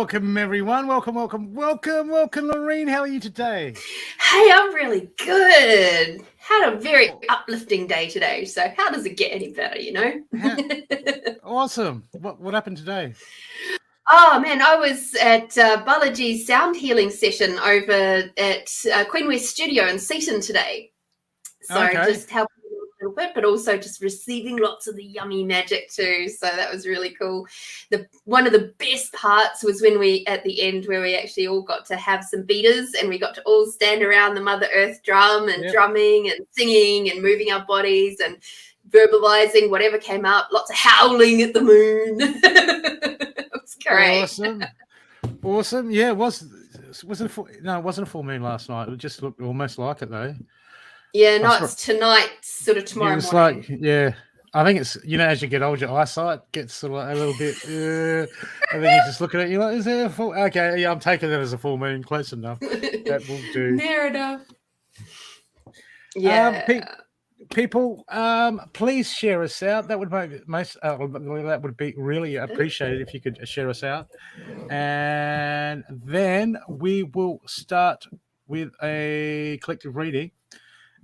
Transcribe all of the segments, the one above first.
welcome everyone. Welcome, Lorene. How are you today? Hey, I'm really good. Had a very uplifting day today. So how does it get any better, you know? Awesome. What happened today? Oh man, I was at Balaji's sound healing session over at Queen West Studio in Seaton today. So just helping a little bit, but also just receiving lots of the yummy magic too. So that was really cool. One of the best parts was when we, at the end, where we actually all got to have some beaters and we got to all stand around the Mother Earth drum and drumming and singing and moving our bodies and verbalizing whatever came up. Lots of howling at the moon. It was great. Awesome. Yeah, it wasn't a full moon last night. It just looked almost like it though. Yeah, no, it's tonight, sort of tomorrow morning. Like, yeah, I think it's, as you get older, your eyesight gets sort of like a little bit, and then you just look at it, you're like, is there a full? Okay, yeah, I'm taking it as a full moon, close enough. That will do. Near enough. Yeah. People, please share us out. That would that would be really appreciated if you could share us out, and then we will start with a collective reading.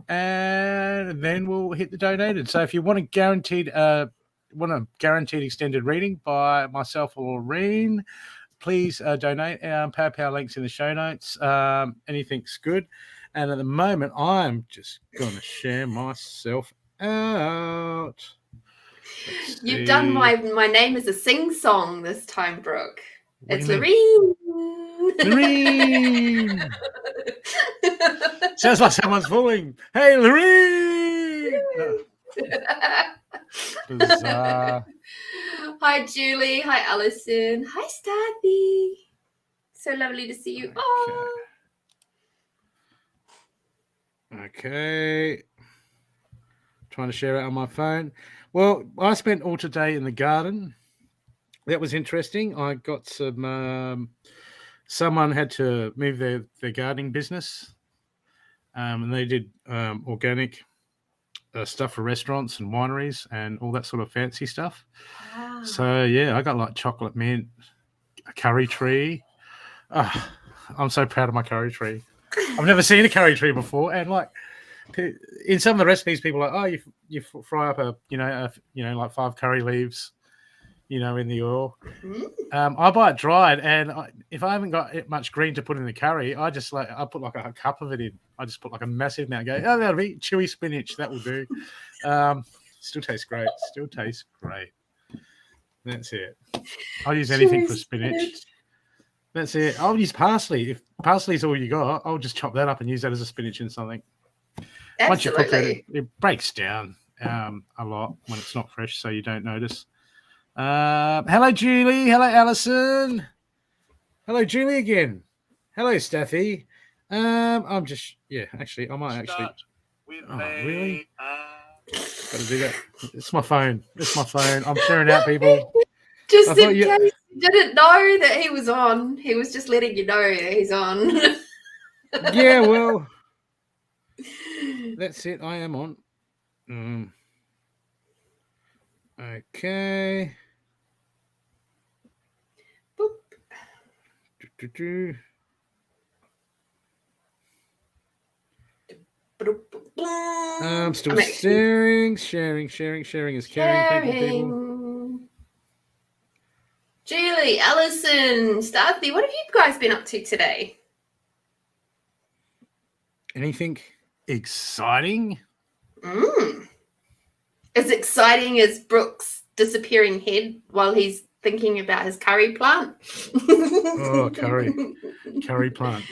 And then we'll hit the donated. So if you want a guaranteed extended reading by myself or Lorene, please donate. PayPal links in the show notes. Anything's good. And at the moment, I'm just going to share myself out. You've done my name is a sing-song this time, Brooke. It's Lorene. Lorene. Sounds like someone's falling. Hey, Lorene. Bizarre. Hi, Julie. Hi, Alison. Hi, Starthy. So lovely to see you. Okay. Trying to share it on my phone. Well, I spent all today in the garden. That was interesting. I got some... someone had to move their gardening business, and they did organic stuff for restaurants and wineries and all that sort of fancy stuff. Wow. So, yeah, I got like chocolate mint, a curry tree. Oh, I'm so proud of my curry tree. I've never seen a curry tree before. And like in some of the recipes, people are like, you fry up like 5 curry leaves, in the oil. I buy it dried, and if I haven't got much green to put in the curry, I put like a cup of it in. I just put like a massive amount. Go, that'll be chewy spinach. That will do. Still tastes great. That's it. I'll use anything for spinach. That's it. I'll use parsley. If parsley's all you got, I'll just chop that up and use that as a spinach in something. Absolutely. Once you cook it, it breaks down a lot when it's not fresh, so you don't notice. Hello, Julie. Hello, Alison. Hello, Julie again. Hello, Staffy. Actually, I might actually. Really? Got to do that. It's my phone. I'm sharing out, people. Just in case you didn't know that he was on. He was just letting you know that he's on. Yeah, well, that's it. I am on. Okay. I'm still sharing is caring. Thank you, people. Julie, Alison, Starthy, what have you guys been up to today? Anything exciting? As exciting as Brooke's disappearing head while he's thinking about his curry plant. Oh, curry plant.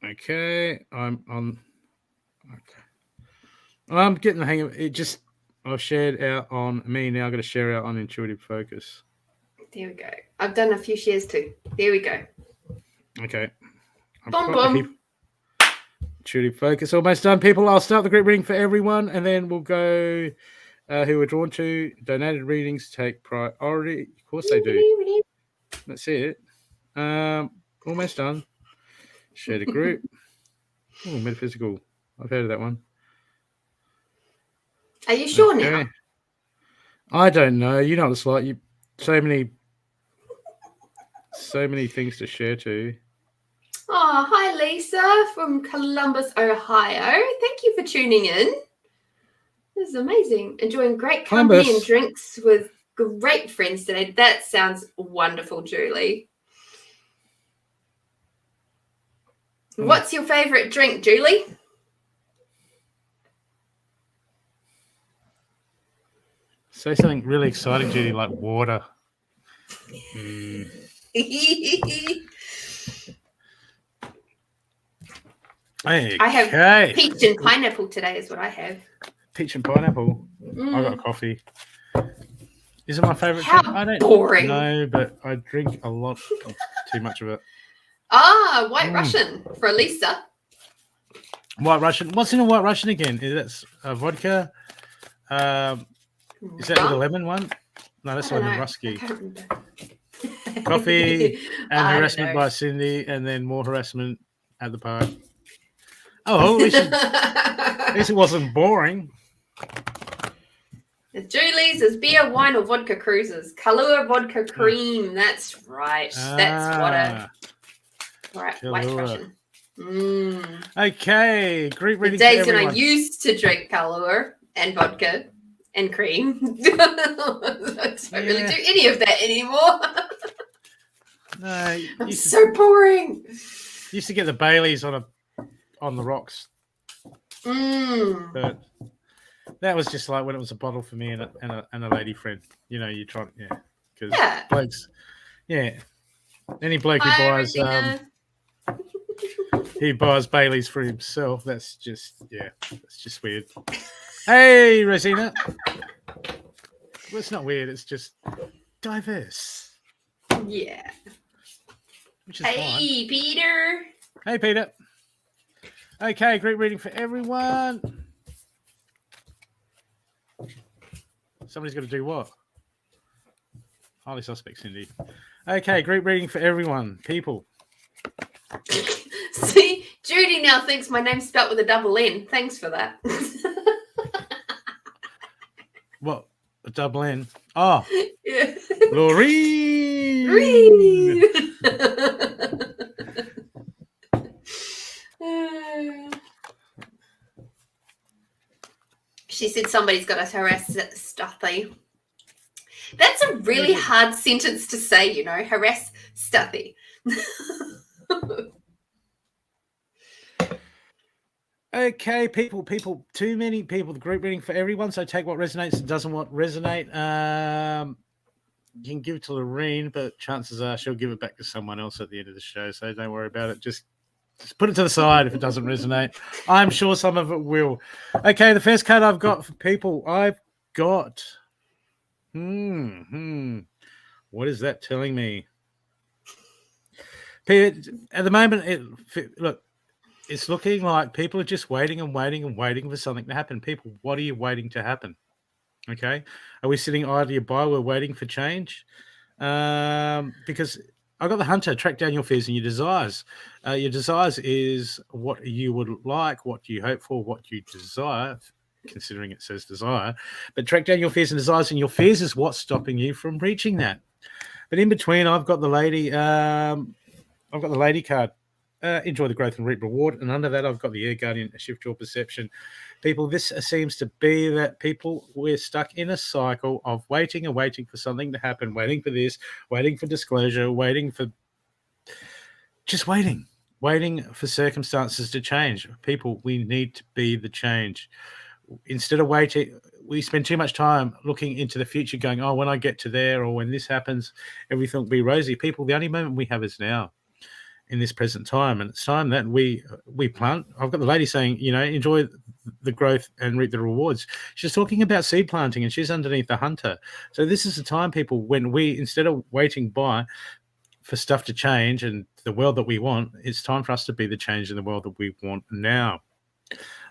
Okay, I'm on. Okay, I'm getting the hang of it. I've shared out on me now. I've got to share out on Intuitive Focus. There we go. I've done a few shares too. There we go. Okay. Boom. Intuitive Focus almost done, people. I'll start the group reading for everyone, and then we'll go who we're drawn to. Donated readings take priority. Of course they do. That's it. Almost done. Share the group. Oh, metaphysical. I've heard of that one. Are you sure now? I don't know. You know what it's like. You so many things to share to. Oh, hi Lisa from Columbus, Ohio. Thank you for tuning in. This is amazing. Enjoying great company and drinks with great friends today. That sounds wonderful, Julie. What's your favorite drink, Julie? Say something really exciting, Judy, like water. I have peach and pineapple today is what I have. Peach and pineapple? I got coffee. Is it my favorite drink? I don't boring. know, but I drink a lot, too much of it. White Russian for Lisa. White Russian. What's in a White Russian again? Is that vodka? Is that the lemon one? No, that's the Rusky. Coffee and harassment by Cindy, and then more harassment at the park. Oh, at least it wasn't boring. Julie's is beer, wine, or vodka cruises. Kahlua vodka cream. That's right. That's water. Right, White Russian. Okay, great reading. The days when I used to drink Kahlua and vodka and cream. I don't really do any of that anymore. No, I'm so boring. Used to get the Baileys on the rocks. But that was just like when it was a bottle for me and a lady friend. You know, you try, because blokes, any bloke who buys he buys Baileys for himself. That's just weird. Hey, Rosina. Well, it's not weird. It's just diverse. Yeah. Which is fine. Peter. Hey, Peter. Okay, great reading for everyone. Somebody's got to do what? Highly suspect, Cindy. Okay, great reading for everyone. People. See, Judy now thinks my name's spelt with a double N. Thanks for that. What? A double N? Oh. Yeah. Lorene. She said somebody's got us harass Stuffy. That's a really hard sentence to say, you know, harass Stuffy. Okay, people, too many people. The group reading for everyone, so take what resonates and doesn't what resonate. You can give it to Lorene, but chances are she'll give it back to someone else at the end of the show, so don't worry about it. Just put it to the side if it doesn't resonate. I'm sure some of it will. Okay, the first card I've got for people, I've got... What is that telling me? At the moment, look, it's looking like people are just waiting and waiting and waiting for something to happen. People, what are you waiting to happen? Okay. Are we sitting idly by? We're waiting for change? Because I got the Hunter, track down your fears and your desires. Your desires is what you would like, what you hope for, what you desire, considering it says desire. But track down your fears and desires, and your fears is what's stopping you from reaching that. But in between, I've got the lady. I've got the lady card. Enjoy the growth and reap reward. And under that, I've got the Air Guardian, shift your perception. People, this seems to be that we're stuck in a cycle of waiting and waiting for something to happen, waiting for this, waiting for disclosure, waiting for circumstances to change. People, we need to be the change. Instead of waiting, we spend too much time looking into the future going, oh, when I get to there or when this happens, everything will be rosy. People, the only moment we have is now. In this present time, and it's time that we plant. I've got the lady saying, you know, enjoy the growth and reap the rewards. She's talking about seed planting, and she's underneath the Hunter. So this is the time, people, when we, instead of waiting by for stuff to change and the world that we want, it's time for us to be the change in the world that we want now.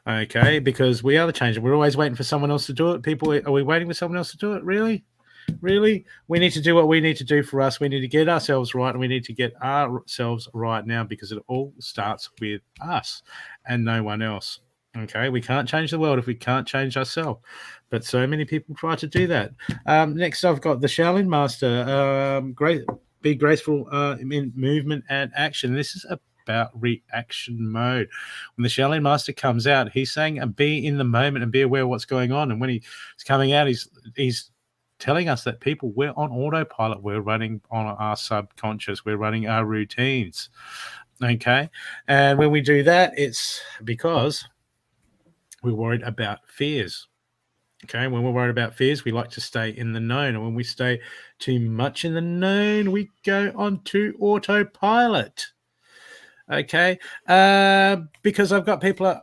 Okay, because we are the change, and we're always waiting for someone else to do it. People, are we waiting for someone else to do it? Really? We need to do what we need to do for us. We need to get ourselves right, and we need to get ourselves right now, because it all starts with us and no one else. Okay, we can't change the world if we can't change ourselves. But so many people try to do that. Next, I've got the Shaolin Master. Be graceful in movement and action. This is about reaction mode. When the Shaolin Master comes out, he's saying, be in the moment and be aware of what's going on. And when he's coming out, he's telling us that people, we're on autopilot. We're running on our subconscious. We're running our routines. Okay. And when we do that, it's because we're worried about fears. Okay, when we're worried about fears, we like to stay in the known. And when we stay too much in the known, we go onto autopilot. Okay, because I've got people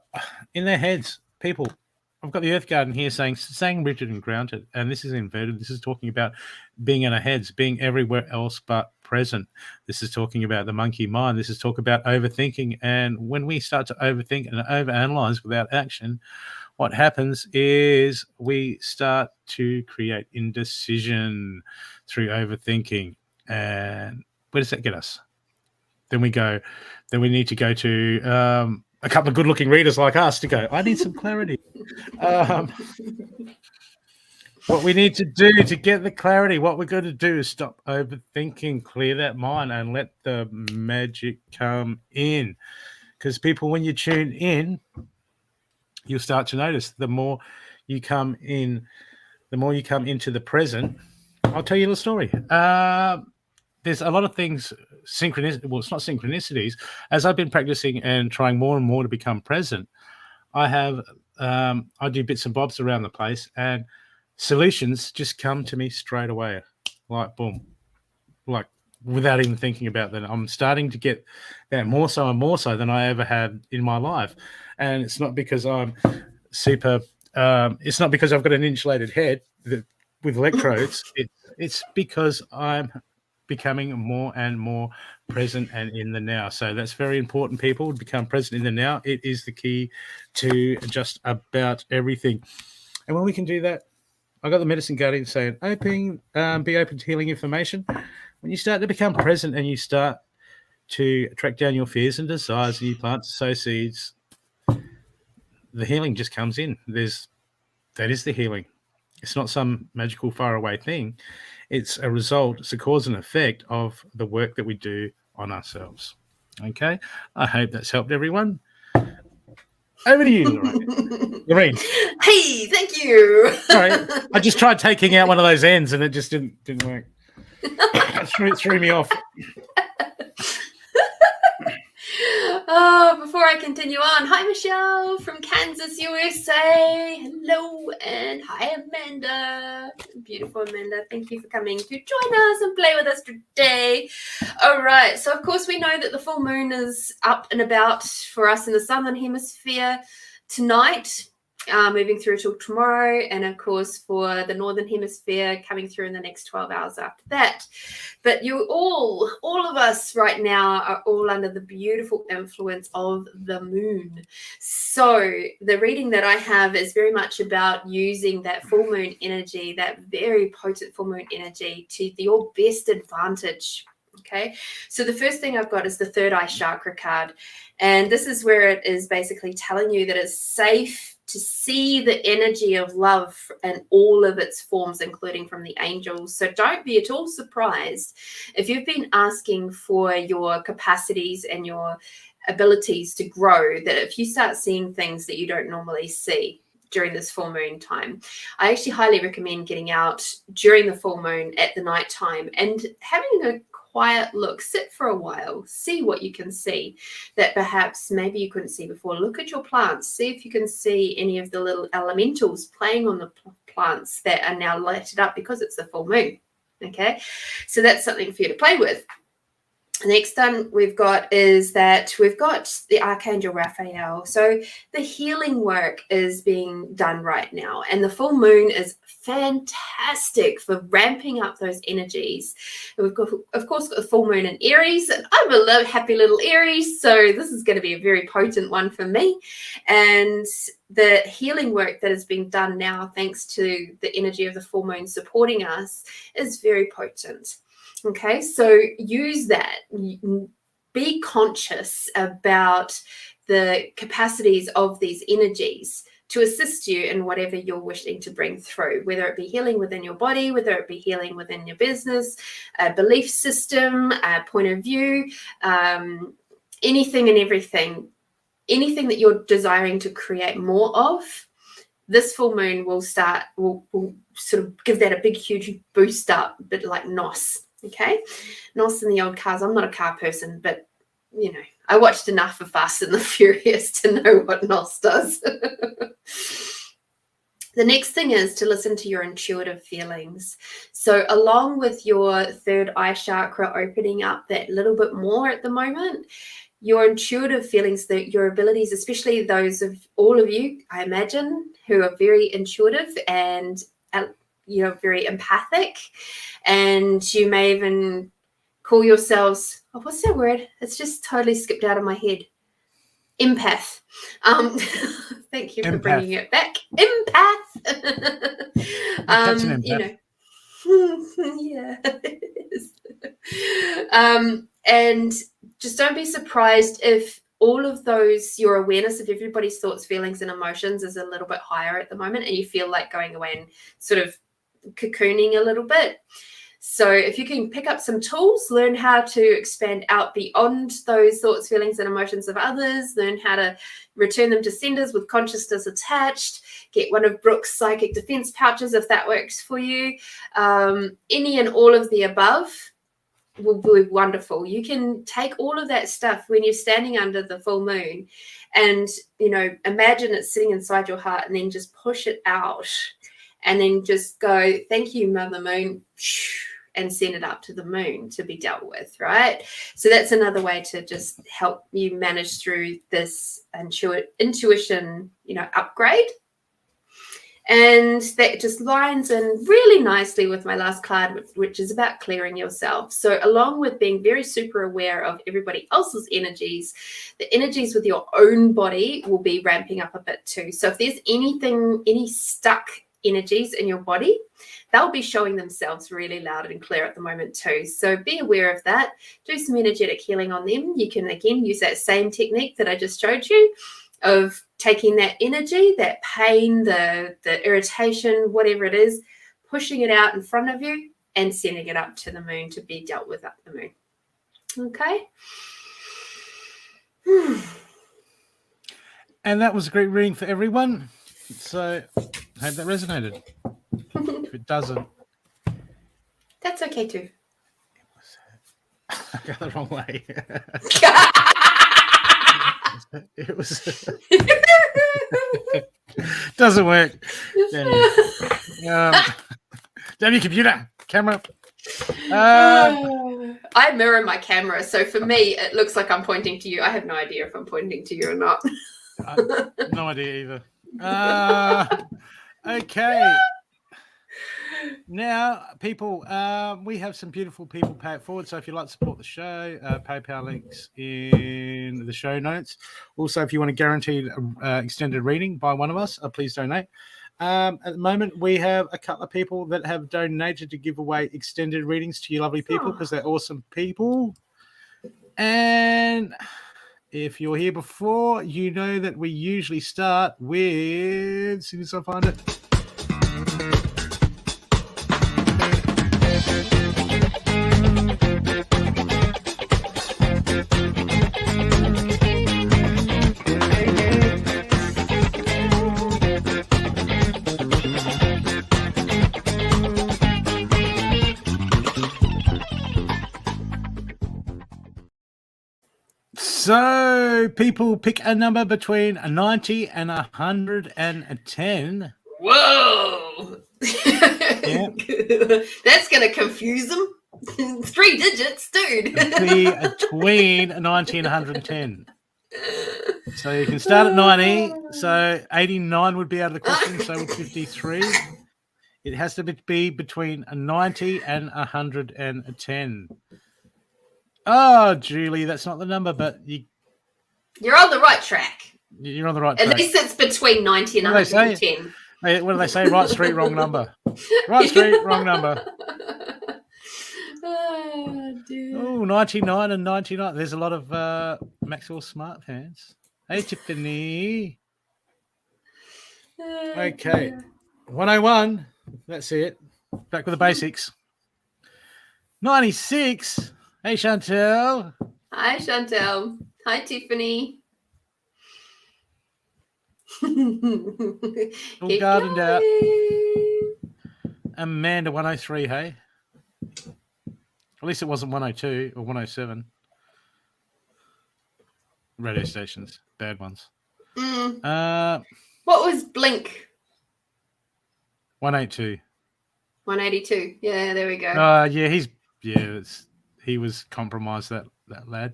in their heads. I've got the Earth Garden here saying rigid and grounded. And this is inverted. This is talking about being in our heads, being everywhere else but present. This is talking about the monkey mind. This is talk about overthinking. And when we start to overthink and overanalyze without action, what happens is we start to create indecision through overthinking. And where does that get us? Then we need to go to a couple of good-looking readers like us to go, I need some clarity. What we need to do to get the clarity, what we're going to do is stop overthinking, clear that mind, and let the magic come in. Because people, when you tune in, you'll start to notice the more you come into the present. I'll tell you a little story. There's a lot of things, synchronicity. Well, it's not synchronicities. As I've been practicing and trying more and more to become present, I do bits and bobs around the place, and solutions just come to me straight away, like boom, like without even thinking about that. I'm starting to get that more so and more so than I ever had in my life. And it's not because I'm super, it's not because I've got an insulated head with electrodes. It's because I'm becoming more and more present and in the now. So that's very important, people, to become present in the now. It is the key to just about everything. And when we can do that, I got the medicine guardian saying, be open to healing information. When you start to become present and you start to track down your fears and desires and you plant sow seeds, the healing just comes in. That is the healing. It's not some magical faraway thing. It's a result, it's a cause and effect of the work that we do on ourselves. Okay? I hope that's helped everyone. Over to you, Lorene. Hey, thank you. Sorry, I just tried taking out one of those ends and it just didn't work. It threw me off. Oh, before I continue on, hi Michelle from Kansas, USA. Hello, and hi Amanda. Beautiful Amanda. Thank you for coming to join us and play with us today. All right. So, of course, we know that the full moon is up and about for us in the southern hemisphere tonight. Moving through till tomorrow, and of course for the northern hemisphere coming through in the next 12 hours after that. But you all of us right now are all under the beautiful influence of the moon. So the reading that I have is very much about using that full moon energy, that very potent full moon energy, to your best advantage. Okay, so the first thing I've got is the third eye chakra card, and this is where it is basically telling you that it's safe to see the energy of love in all of its forms, including from the angels. So don't be at all surprised if you've been asking for your capacities and your abilities to grow, that if you start seeing things that you don't normally see during this full moon time. I actually highly recommend getting out during the full moon at the night time and having a quiet look, sit for a while, see what you can see that perhaps maybe you couldn't see before. Look at your plants, see if you can see any of the little elementals playing on the plants that are now lighted up because it's the full moon. Okay, so that's something for you to play with. The next one we've got is that we've got the Archangel Raphael. So the healing work is being done right now, and the full moon is fantastic for ramping up those energies. And we've got, of course, got the full moon in Aries, and I'm a happy little Aries, so this is going to be a very potent one for me. And the healing work that is being done now, thanks to the energy of the full moon supporting us, is very potent. Okay, so use that. Be conscious about the capacities of these energies to assist you in whatever you're wishing to bring through, whether it be healing within your body, whether it be healing within your business, a belief system, a point of view, anything and everything, anything that you're desiring to create more of. This full moon will sort of give that a big, huge boost up, a bit like NOS, okay? NOS in the old cars. I'm not a car person, but, you know, I watched enough of Fast and the Furious to know what NOS does. The next thing is to listen to your intuitive feelings. So along with your third eye chakra opening up that little bit more at the moment, your intuitive feelings, that your abilities, especially those of all of you, I imagine, who are very intuitive and very empathic, and you may even call yourselves, what's that word? It's just totally skipped out of my head. Empath. Thank you for bringing it back. Empath. That's an empath. Yeah. And just don't be surprised if all of those, your awareness of everybody's thoughts, feelings, and emotions is a little bit higher at the moment, and you feel like going away and sort of cocooning a little bit. So if you can pick up some tools, learn how to expand out beyond those thoughts, feelings, and emotions of others, learn how to return them to senders with consciousness attached, get one of Brooke's psychic defense pouches if that works for you. Any and all of the above will be wonderful. You can take all of that stuff when you're standing under the full moon and, imagine it sitting inside your heart, and then just push it out and then just go, thank you, Mother Moon, and send it up to the moon to be dealt with, right? So that's another way to just help you manage through this intuition, upgrade. And that just lines in really nicely with my last card, which is about clearing yourself. So along with being very super aware of everybody else's energies, the energies with your own body will be ramping up a bit too. So if there's any stuck energies in your body, they'll be showing themselves really loud and clear at the moment too. So be aware of that. Do some energetic healing on them. You can, again, use that same technique that I just showed you of taking that energy, that pain, the irritation, whatever it is, pushing it out in front of you and sending it up to the moon to be dealt with up the moon. Okay? And that was a great reading for everyone. So I hope that resonated. If it doesn't, that's okay too. I got the wrong way. It was doesn't work. Damn your computer, camera. I mirror my camera, so for me it looks like I'm pointing to you. I have no idea if I'm pointing to you or not. No idea either. Okay. Now, people, we have some beautiful people pay it forward. So if you'd like to support the show, PayPal links in the show notes. Also, if you want a guaranteed extended reading by one of us, please donate. At the moment, we have a couple of people that have donated to give away extended readings to you lovely people because they're awesome people. And if you're here before, you know that we usually start with, as soon as I find it, so people pick a number between 90 and 110. Whoa! Yeah. That's going to confuse them. 3 digits, dude. Be between 90 and 110. So you can start at 90. So 89 would be out of the question. So would 53. It has to be between 90 and 110. Oh, Julie, that's not the number, but you're on the right track. You're on the right track. At least it's between 90 and 110. What do they say? Right street, wrong number. Right street, wrong number. Oh, dude. Oh, 99 and 99. There's a lot of Maxwell Smart fans. Hey, Tiffany. Okay. 101. That's it. Back with the basics. 96. Hey, Chantel. Hi, Chantel. Hi, Tiffany. All Keep gardened going. out. Amanda 103, hey? At least it wasn't 102 or 107. Radio stations. Bad ones. What was Blink? 182. 182. Yeah, there we go. Yeah, he was compromised, that lad.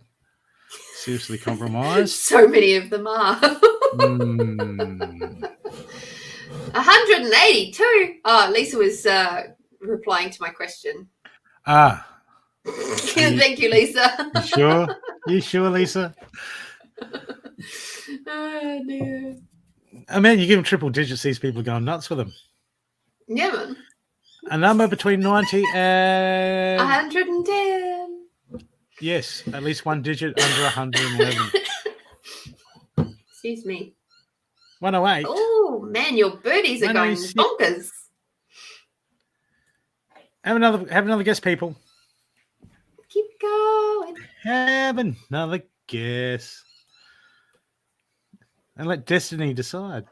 Seriously compromised. So many of them are. 182. Oh, Lisa was replying to my question. Thank you, Lisa. You sure? You sure, Lisa? Oh, dear. I mean, you give them triple digits, these people are going nuts with them. Yeah, man. A number between 90 and 110. Yes, at least one digit under 111. Excuse me. 108. Oh man, your birdies are going bonkers. Have another guess, people. Keep going. Have another guess. And let destiny decide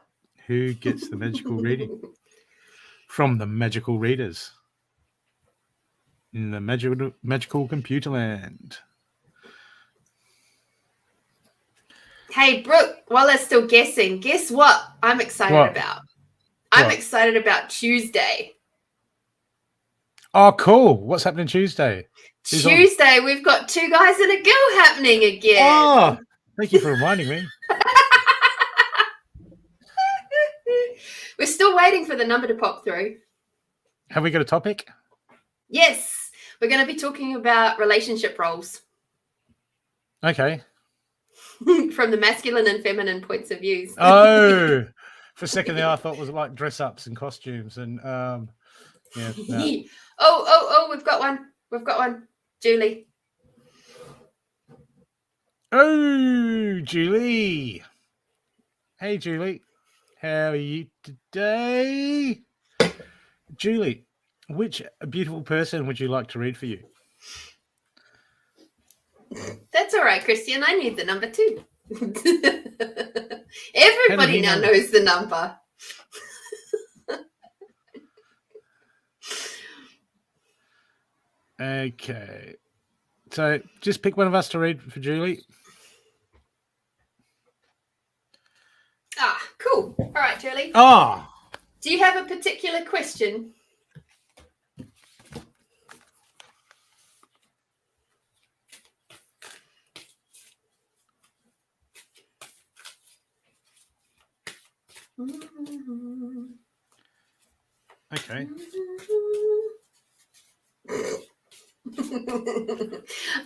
who gets the magical reading from the magical readers in the magical computer land. Hey, Brooke, while they're still guessing, guess what I'm excited about? I'm excited about Tuesday. Oh, cool. What's happening Tuesday? Tuesday, we've got 2 guys and a girl happening again. Oh, thank you for reminding me. We're still waiting for the number to pop through. Have we got a topic? Yes. We're going to be talking about relationship roles. Okay. From the masculine and feminine points of views. Oh, for a second there, I thought it was like dress-ups and costumes and yeah. No. Oh, we've got one. We've got one. Julie. Oh, Julie. Hey, Julie. How are you today? Julie, which beautiful person would you like to read for you? That's all right, Christian. I need the number too. Everybody now knows the number. Okay. So just pick one of us to read for Julie. Cool. All right, Julie. Do you have a particular question? Okay.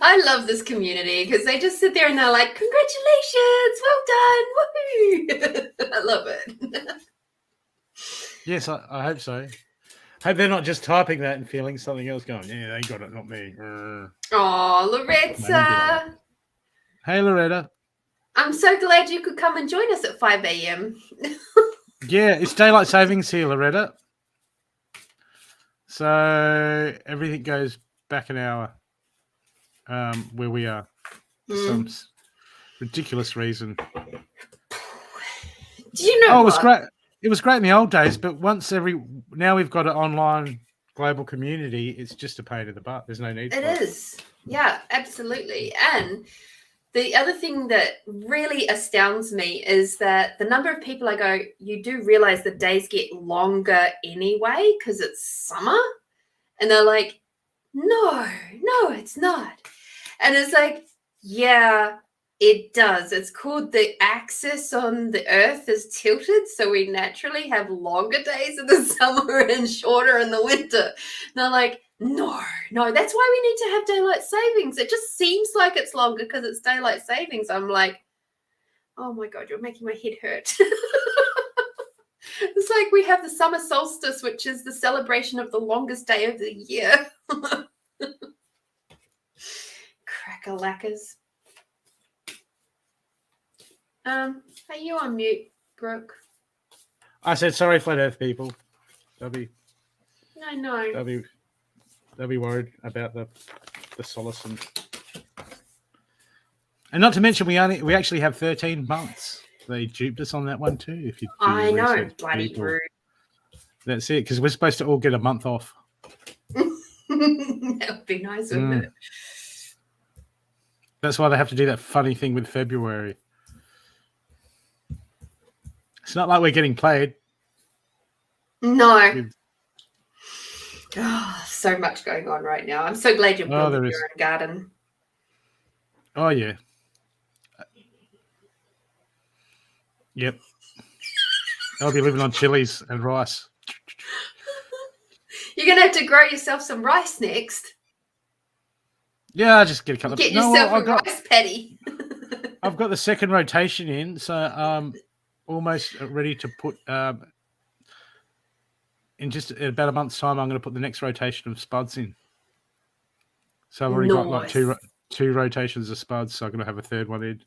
I love this community because they just sit there and they're like, congratulations, well done, woohoo. I love it. Yes, I hope so. Hope they're not just typing that and feeling something else going, yeah, they got it, not me. Oh, Loretta. Hey, Loretta. I'm so glad you could come and join us at 5 a.m. Yeah, it's daylight savings here, Loretta. So everything goes back an hour where we are for some ridiculous reason. Do you know it was great. It was great in the old days, but now we've got an online global community. It's just a pain in the butt. There's no need for it. It is. Yeah, absolutely. And the other thing that really astounds me is that the number of people I go, you do realize the days get longer anyway because it's summer. And they're like, no, it's not. And it's like, yeah, it does. It's called the axis on the earth is tilted. So we naturally have longer days in the summer and shorter in the winter. And they're like, no, that's why we need to have daylight savings. It just seems like it's longer because it's daylight savings. I'm like, oh my God, you're making my head hurt. It's like we have the summer solstice, which is the celebration of the longest day of the year. Crack-a-lackers. Are you on mute, Brooke? I said sorry, flat Earth people. I know. They'll be worried about the solace and not to mention we actually have 13 months. They duped us on that one too. If you do I know, research, bloody people. rude. That's it, because we're supposed to all get a month off. That would be nice, wouldn't it? That's why they have to do that funny thing with February. It's not like we're getting played. No. Oh, so much going on right now. I'm so glad you're building your own garden. Oh, yeah. Yep. I'll be living on chilies and rice. You're going to have to grow yourself some rice next. Yeah, I'll just get a couple Get yourself a rice paddy. I've got the second rotation in, so I'm almost ready to put... in just about a month's time, I'm going to put the next rotation of spuds in. So I've already got like two rotations of spuds, so I'm going to have a third one in.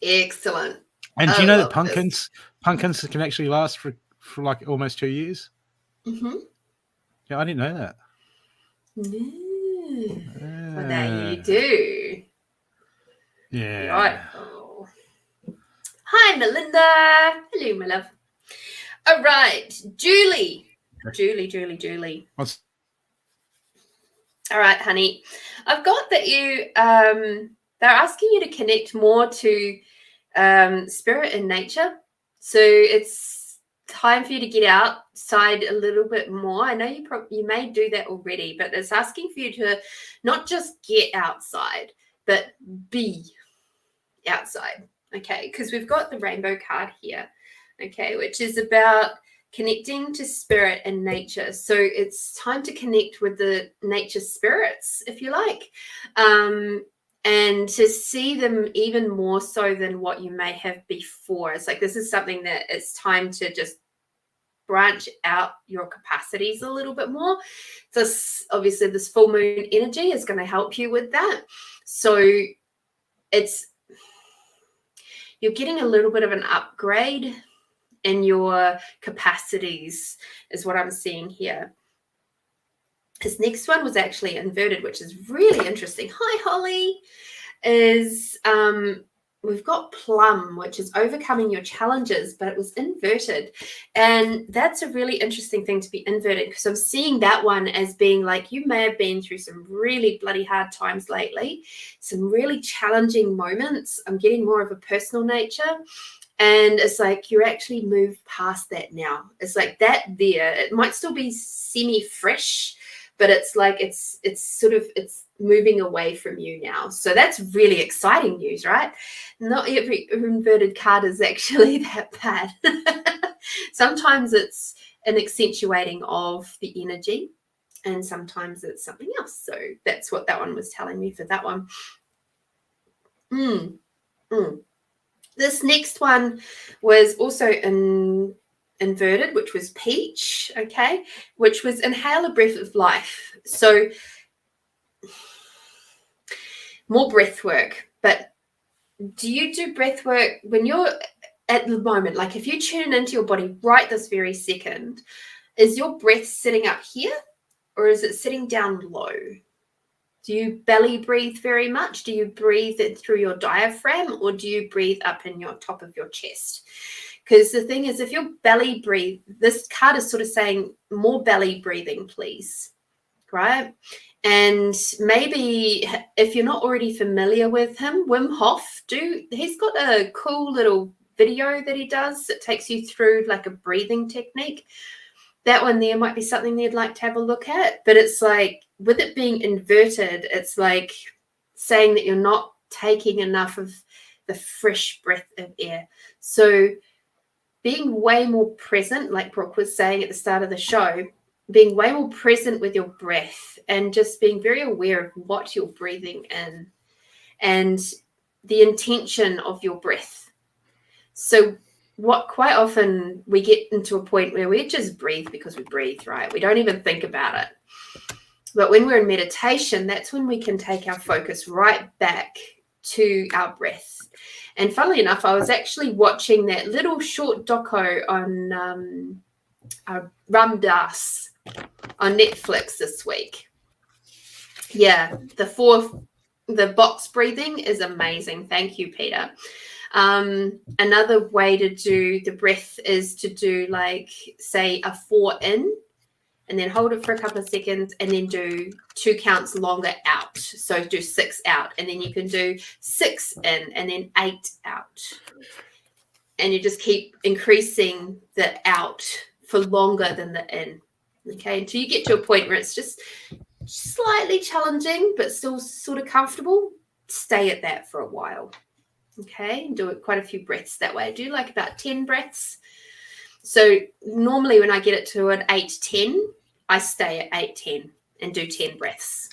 Excellent. And do you know that pumpkins can actually last for like almost 2 years? Mm-hmm. Yeah, I didn't know that. Well, now you do. Yeah. Right. Oh. Hi, Melinda. Hello, my love. All right, Julie. What's... All right, honey. I've got that you. They're asking you to connect more to spirit and nature. So it's time for you to get outside a little bit more. I know you may do that already, but it's asking for you to not just get outside, but be outside. Okay, because we've got the rainbow card here. Okay, which is about connecting to spirit and nature. So it's time to connect with the nature spirits, if you like, and to see them even more so than what you may have before. It's like this is something that it's time to just branch out your capacities a little bit more. Obviously this full moon energy is going to help you with that. So you're getting a little bit of an upgrade in your capacities is what I'm seeing here. This next one was actually inverted, which is really interesting. Hi, Holly. We've got plum, which is overcoming your challenges, but it was inverted. And that's a really interesting thing to be inverted, because I'm seeing that one as being like you may have been through some really bloody hard times lately, some really challenging moments. I'm getting more of a personal nature. And it's like you actually move past that now. It's like that there. It might still be semi-fresh, but it's like it's moving away from you now. So that's really exciting news, right? Not every inverted card is actually that bad. Sometimes it's an accentuating of the energy, and sometimes it's something else. So that's what that one was telling me for that one. This next one was also inverted, which was peach, okay, which was inhale a breath of life. So more breath work. But do you do breath work when you're at the moment? Like if you tune into your body right this very second, is your breath sitting up here or is it sitting down low? Do you belly breathe very much? Do you breathe it through your diaphragm, or do you breathe up in your top of your chest? Because the thing is, if you belly breathe, this card is sort of saying more belly breathing, please, right? And maybe if you're not already familiar with him, Wim Hof, he's got a cool little video that he does that takes you through like a breathing technique. That one there might be something they'd like to have a look at. But it's like, with it being inverted, it's like saying that you're not taking enough of the fresh breath of air. So being way more present, like Brooke was saying at the start of the show, being way more present with your breath and just being very aware of what you're breathing in and the intention of your breath. So what quite often we get into a point where we just breathe because we breathe, right? We don't even think about it. But when we're in meditation, that's when we can take our focus right back to our breath. And funnily enough, I was actually watching that little short doco on Ram Dass on Netflix this week. Yeah, the box breathing is amazing. Thank you, Peter. Another way to do the breath is to do, like, say, a 4 in, and then hold it for a couple of seconds, and then do 2 counts longer out. So do 6 out, and then you can do 6 in, and then 8 out. And you just keep increasing the out for longer than the in. Okay, until you get to a point where it's just slightly challenging, but still sort of comfortable. Stay at that for a while. Okay, and do it quite a few breaths that way. I do like about 10 breaths. So normally when I get it to an 8-10, I stay at 8-10 and do 10 breaths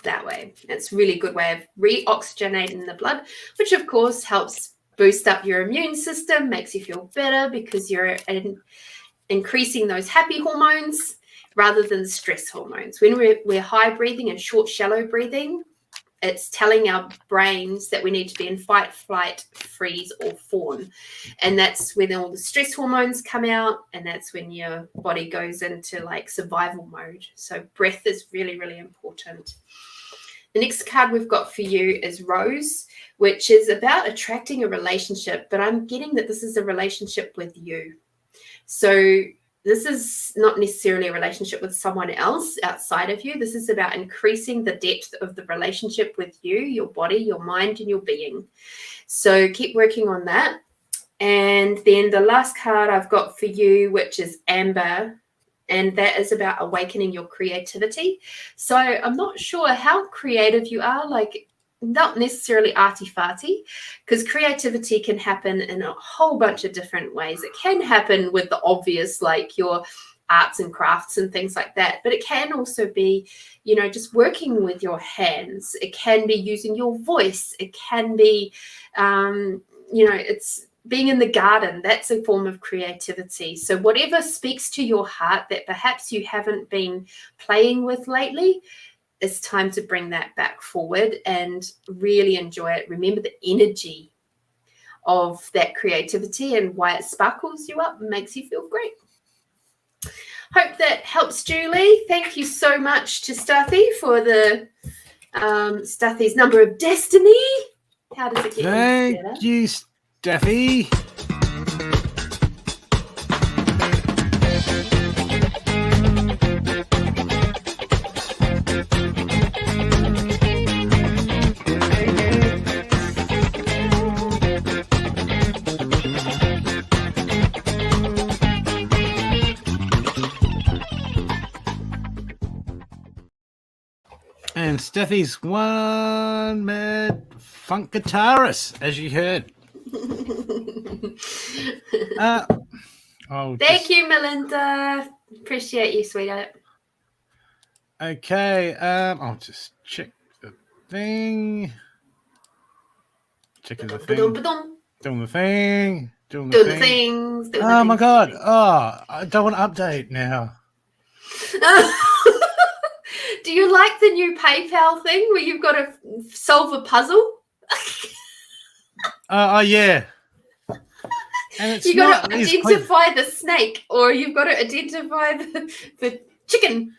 that way. It's a really good way of re-oxygenating the blood, which of course helps boost up your immune system, makes you feel better because you're increasing those happy hormones rather than stress hormones. When we're high breathing and short, shallow breathing, it's telling our brains that we need to be in fight, flight, freeze, or fawn. And that's when all the stress hormones come out, and that's when your body goes into like survival mode. So breath is really, really important. The next card we've got for you is Rose, which is about attracting a relationship, but I'm getting that this is a relationship with you. So this is not necessarily a relationship with someone else outside of you. This is about increasing the depth of the relationship with you, your body, your mind, and your being. So keep working on that. And then the last card I've got for you, which is Amber, and that is about awakening your creativity. So I'm not sure how creative you are, like not necessarily arty-farty, because creativity can happen in a whole bunch of different ways. It can happen with the obvious, like your arts and crafts and things like that, but it can also be, you know, just working with your hands. It can be using your voice. It can be, you know, it's being in the garden. That's a form of creativity. So whatever speaks to your heart that perhaps you haven't been playing with lately, it's time to bring that back forward and really enjoy it. Remember the energy of that creativity and why it sparkles you up and makes you feel great. Hope that helps, Julie. Thank you so much to Stuthy for the Stuthy's number of destiny. How does it get Thank better? you, Steffi. And Steffi's one mad funk guitarist, as you heard. Thank you, Melinda. Appreciate you, sweetheart. Okay, I'll just check the thing. Checking the thing. Doing the thing. Doing the things. Oh my God. Oh, I don't want to update now. Do you like the new PayPal thing where you've got to solve a puzzle? Oh, yeah. And it's you've got to identify the snake, or you've got to identify the chicken.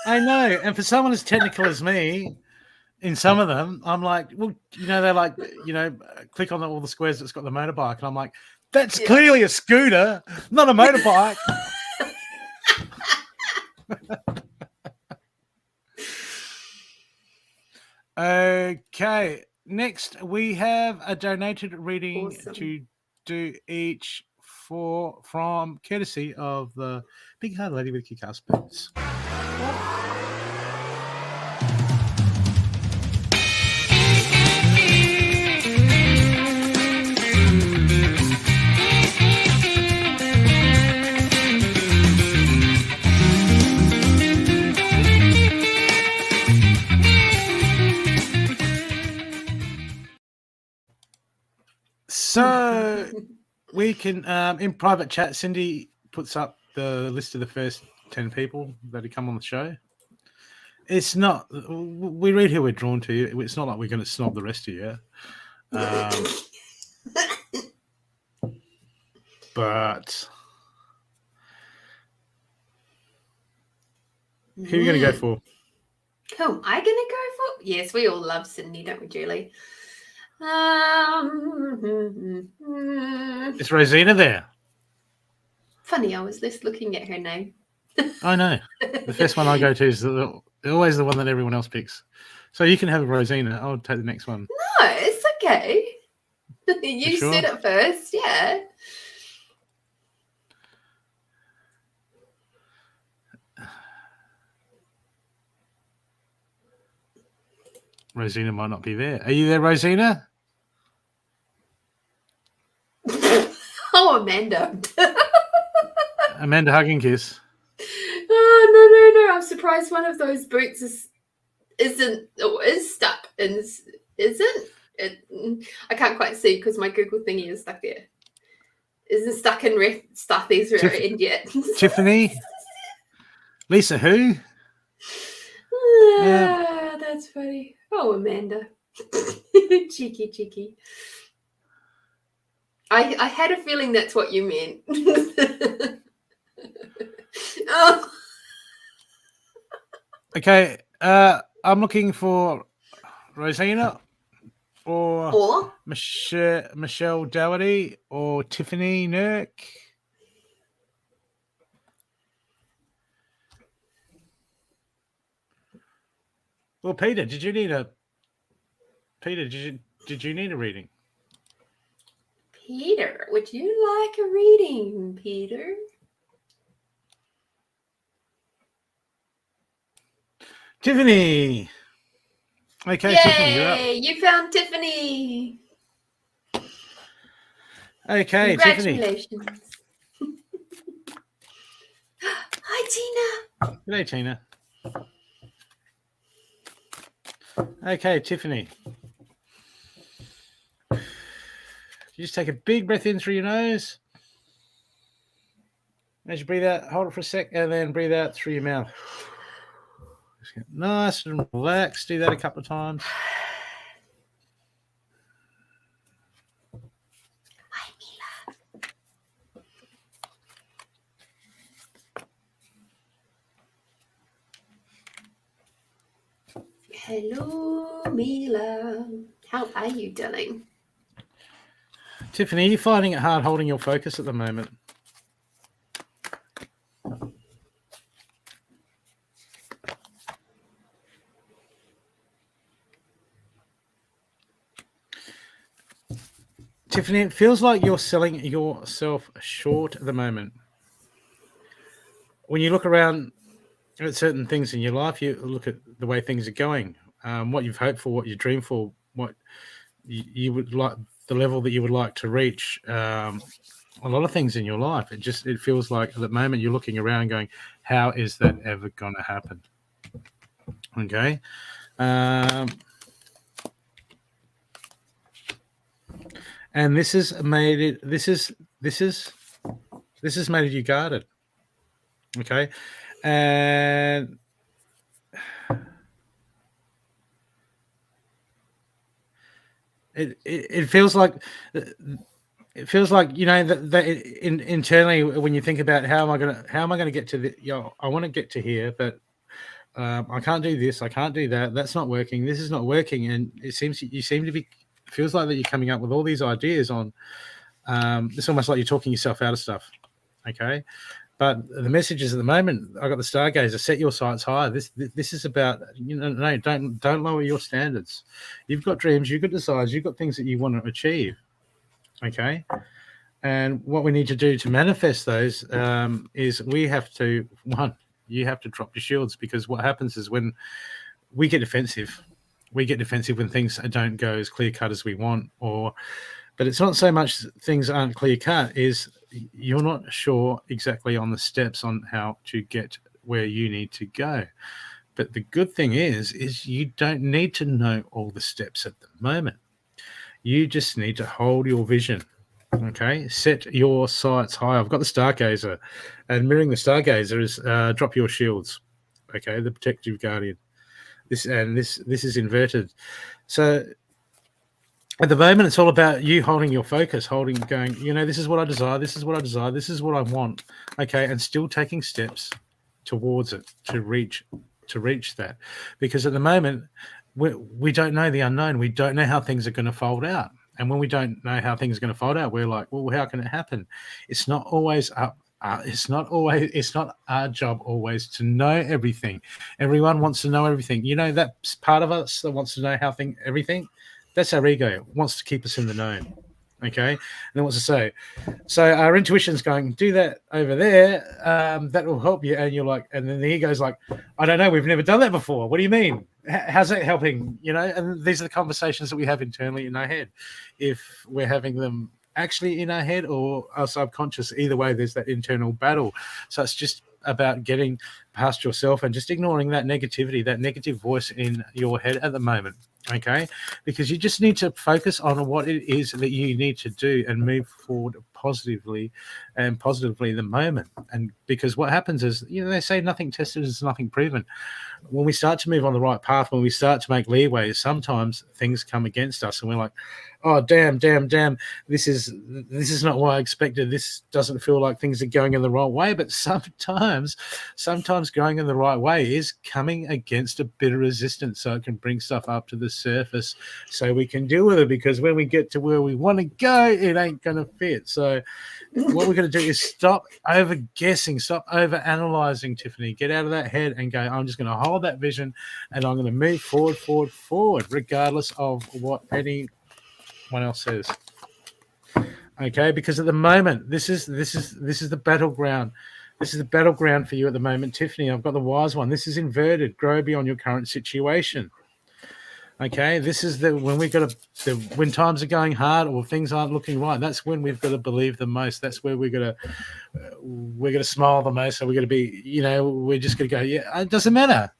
I know. And for someone as technical as me, in some of them, I'm like, well, you know, they're like, you know, click on all the squares that's got the motorbike. And I'm like, that's clearly a scooter, not a motorbike. Okay. Next, we have a donated reading to do each from courtesy of the Big Hard Lady with Kick-Ass Boots. So we can, in private chat, Cindy puts up the list of the first 10 people that have come on the show. it's not. We read who we're drawn to. It's not like we're going to snob the rest of you. But who are you going to go for? Who am I going to go for? Yes, we all love Sydney, don't we, Julie? Is Rosina there? Funny, I was just looking at her name. I know. The first one I go to is always the one that everyone else picks. So you can have Rosina. I'll take the next one. No, it's okay. You sure? said it first, yeah. Rosina might not be there. Are you there, Rosina? Oh, Amanda. Amanda hug and kiss. Oh, no. I'm surprised one of those boots is stuck. And isn't it? I can't quite see because my Google thingy is stuck there. Isn't stuck in stuff these are in yet. Tiffany? Lisa who? That's funny. Oh, Amanda. Cheeky. I had a feeling that's what you meant. Oh. Okay, I'm looking for Rosina or Michelle Dougherty or Tiffany Nurk. Well, Peter, did you need a reading? Peter, would you like a reading, Peter? Tiffany. Okay, Yay, Tiffany, you're up. You found Tiffany. Okay, Congratulations. Tiffany. Hi, Tina. G'day, Tina. Okay, Tiffany. You just take a big breath in through your nose. As you breathe out, hold it for a sec, and then breathe out through your mouth. Just get nice and relaxed. Do that a couple of times. Hi, Mila. Hello, Mila. How are you doing? Tiffany, are you finding it hard holding your focus at the moment? Tiffany, it feels like you're selling yourself short at the moment. When you look around at certain things in your life, you look at the way things are going, what you've hoped for, what you dream for, what you would like, the level that you would like to reach, a lot of things in your life. It feels like at the moment you're looking around going, how is that ever going to happen? Okay. And this has made it. This has made you guarded. Okay, and it feels like you know that internally when you think about how am I going to get to the I want to get to here, but I can't do this, I can't do that. That's not working. This is not working, and you seem to be. Feels like that you're coming up with all these ideas on. It's almost like you're talking yourself out of stuff. Okay, but the messages at the moment, I got the Stargazer. Set your sights higher. This is about no, don't lower your standards. You've got dreams, you've got desires, you've got things that you want to achieve. Okay, and what we need to do to manifest those is we have to you have to drop your shields, because what happens is when we get defensive. We get defensive when things don't go as clear cut as we want, but it's not so much things aren't clear cut, is you're not sure exactly on the steps on how to get where you need to go. But the good thing is you don't need to know all the steps at the moment. You just need to hold your vision. Okay, set your sights high. I've got the Stargazer, and mirroring the Stargazer is drop your shields. Okay, the protective guardian. This is inverted. So at the moment, it's all about you holding your focus, going, this is what I desire, this is what I desire, this is what I want, okay, and still taking steps towards it to reach that. Because at the moment, we don't know the unknown. We don't know how things are going to fold out. And when we don't know how things are going to fold out, we're like, well, how can it happen? It's not always up. It's not our job always to know everything. Everyone wants to know everything. That part of us that wants to know everything. That's our ego. It wants to keep us in the known. Okay, and it wants to say. So our intuition's going, do that over there. That will help you. And you're like, and then the ego's like, I don't know. We've never done that before. What do you mean? How's that helping? And these are the conversations that we have internally in our head. If we're having them actually in our head or our subconscious, either way, there's that internal battle. So it's just about getting past yourself and just ignoring that negativity, that negative voice in your head at the moment. Okay, because you just need to focus on what it is that you need to do and move forward positively the moment. And because what happens is, they say nothing tested is nothing proven. When we start to move on the right path, when we start to make leeway, sometimes things come against us and we're like, oh, damn, this is not what I expected. This doesn't feel like things are going in the right way. But sometimes going in the right way is coming against a bit of resistance, so it can bring stuff up to the surface so we can deal with it, because when we get to where we want to go, it ain't going to fit. So what we're going to do is stop over guessing, stop over analyzing, Tiffany. Get out of that head and go, I'm just going to hold that vision and I'm going to move forward, regardless of what anyone else says. Okay, because at the moment, this is the battleground. This is the battleground for you at the moment, Tiffany. I've got the wise one. This is inverted. Grow beyond your current situation. Okay, this is when times are going hard or things aren't looking right. That's when we've got to believe the most. That's where we're gonna smile the most. So we're gonna be, we're just gonna go, yeah, it doesn't matter.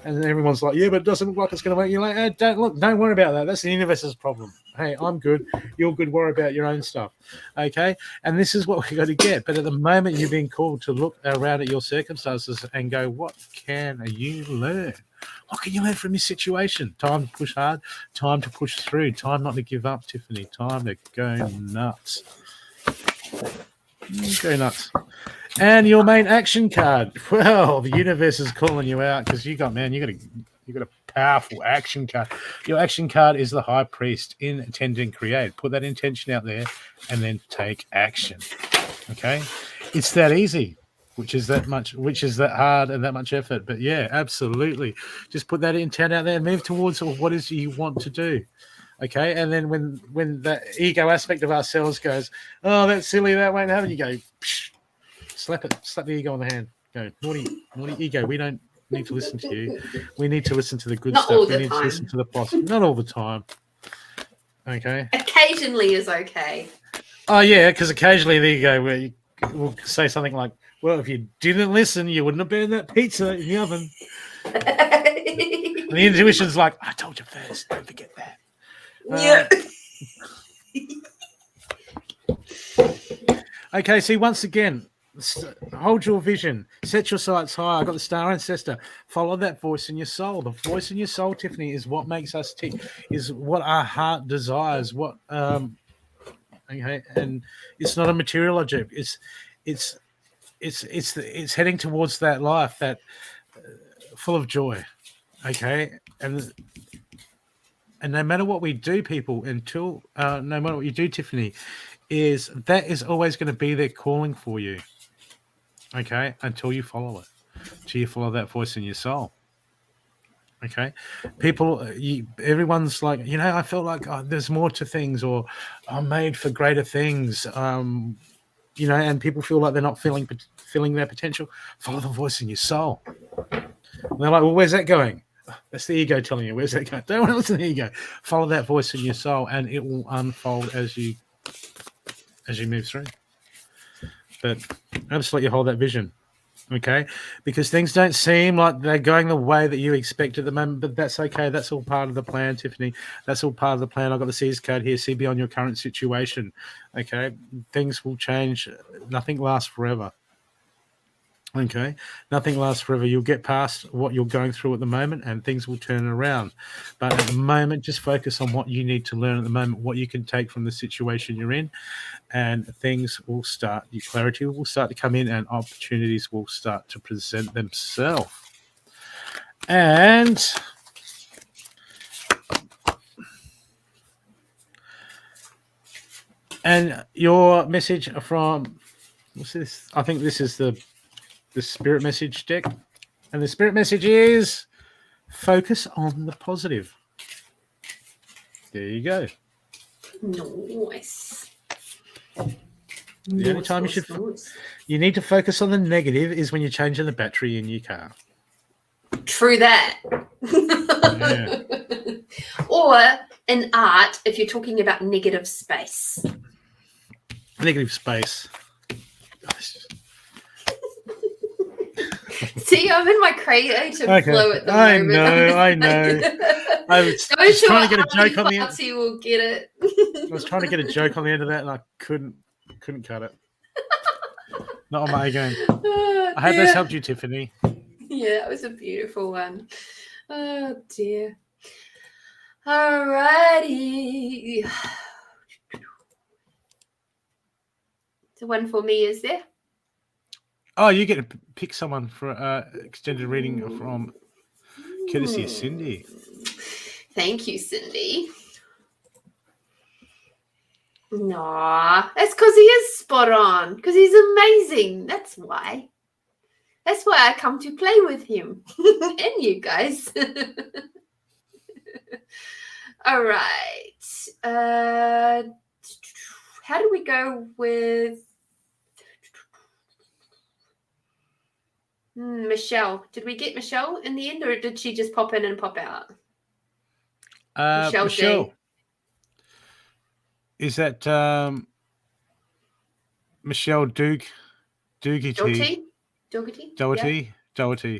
And everyone's like, yeah, but it doesn't look like it's going to work. You're like, don't worry about that. That's the universe's problem. Hey, I'm good. You're good. Worry about your own stuff. Okay. And this is what we got to get. But at the moment, you're being called to look around at your circumstances and go, what can you learn? What can you learn from this situation? Time to push hard. Time to push through. Time not to give up, Tiffany. Time to go nuts. Go nuts. And your main action card. Well, the universe is calling you out because you got a powerful action card. Your action card is the High Priest. Intend and create. Put that intention out there and then take action. Okay? It's that easy, which is that hard and that much effort. But yeah, absolutely. Just put that intent out there and move towards what is you want to do. Okay, and then when that ego aspect of ourselves goes, oh, that's silly, that won't happen, you go, psh, slap the ego on the hand. Go, naughty ego, we don't need to listen to you. We need to listen to the good stuff. We need to listen to the positive. Not all the time. Okay. Occasionally is okay. Oh, yeah, because occasionally the ego will say something like, well, if you didn't listen, you wouldn't have burned that pizza in the oven. And the intuition's like, I told you first, don't forget that. Yeah. Okay, see, once again, hold your vision, set your sights high. I got the star ancestor. Follow that voice in your soul. The voice in your soul, Tiffany, is what makes us tick, is what our heart desires. What okay, and it's not a material object. It's heading towards that life that full of joy. Okay, and no matter what we do, people, no matter what you do, Tiffany, that is always going to be there calling for you. Okay, until you follow it, until you follow that voice in your soul. Okay, people, everyone's like, I felt like there's more to things, or I'm made for greater things. And people feel like they're not feeling their potential. Follow the voice in your soul. And they're like, well, where's that going? That's the ego telling you. Where's that going? Don't want to listen to the ego. Follow that voice in your soul, and it will unfold as you move through. But absolutely hold that vision, okay? Because things don't seem like they're going the way that you expect at the moment, but that's okay. That's all part of the plan, Tiffany. That's all part of the plan. I've got the Seas card here. See beyond your current situation, okay? Things will change. Nothing lasts forever. Okay. Nothing lasts forever. You'll get past what you're going through at the moment and things will turn around. But at the moment, just focus on what you need to learn at the moment, what you can take from the situation you're in, and things will start, your clarity will start to come in and opportunities will start to present themselves. And your message from, what's this? I think this is the spirit message deck. And the spirit message is focus on the positive. There you go. Nice. The only time you need to focus on the negative is when you're changing the battery in your car. True that. Yeah. Or in art, if you're talking about negative space. Negative space. See, I'm in my creative flow at the moment. I know. I was just trying to get a joke on the end. You will get it. I was trying to get a joke on the end of that, and I couldn't cut it. Not on my game. I hope that's helped you, Tiffany. Yeah, that was a beautiful one. Oh dear. Alrighty. So one for me, is there? Oh, you get to pick someone for extended reading from courtesy of Cindy. Thank you, Cindy. Nah, that's because he is spot on. Because he's amazing. That's why. That's why I come to play with him and you guys. All right. How do we go with Michelle? Did we get Michelle in the end, or did she just pop in and pop out? Michelle. Is that Michelle Dougherty? Dougherty? Dougherty. Is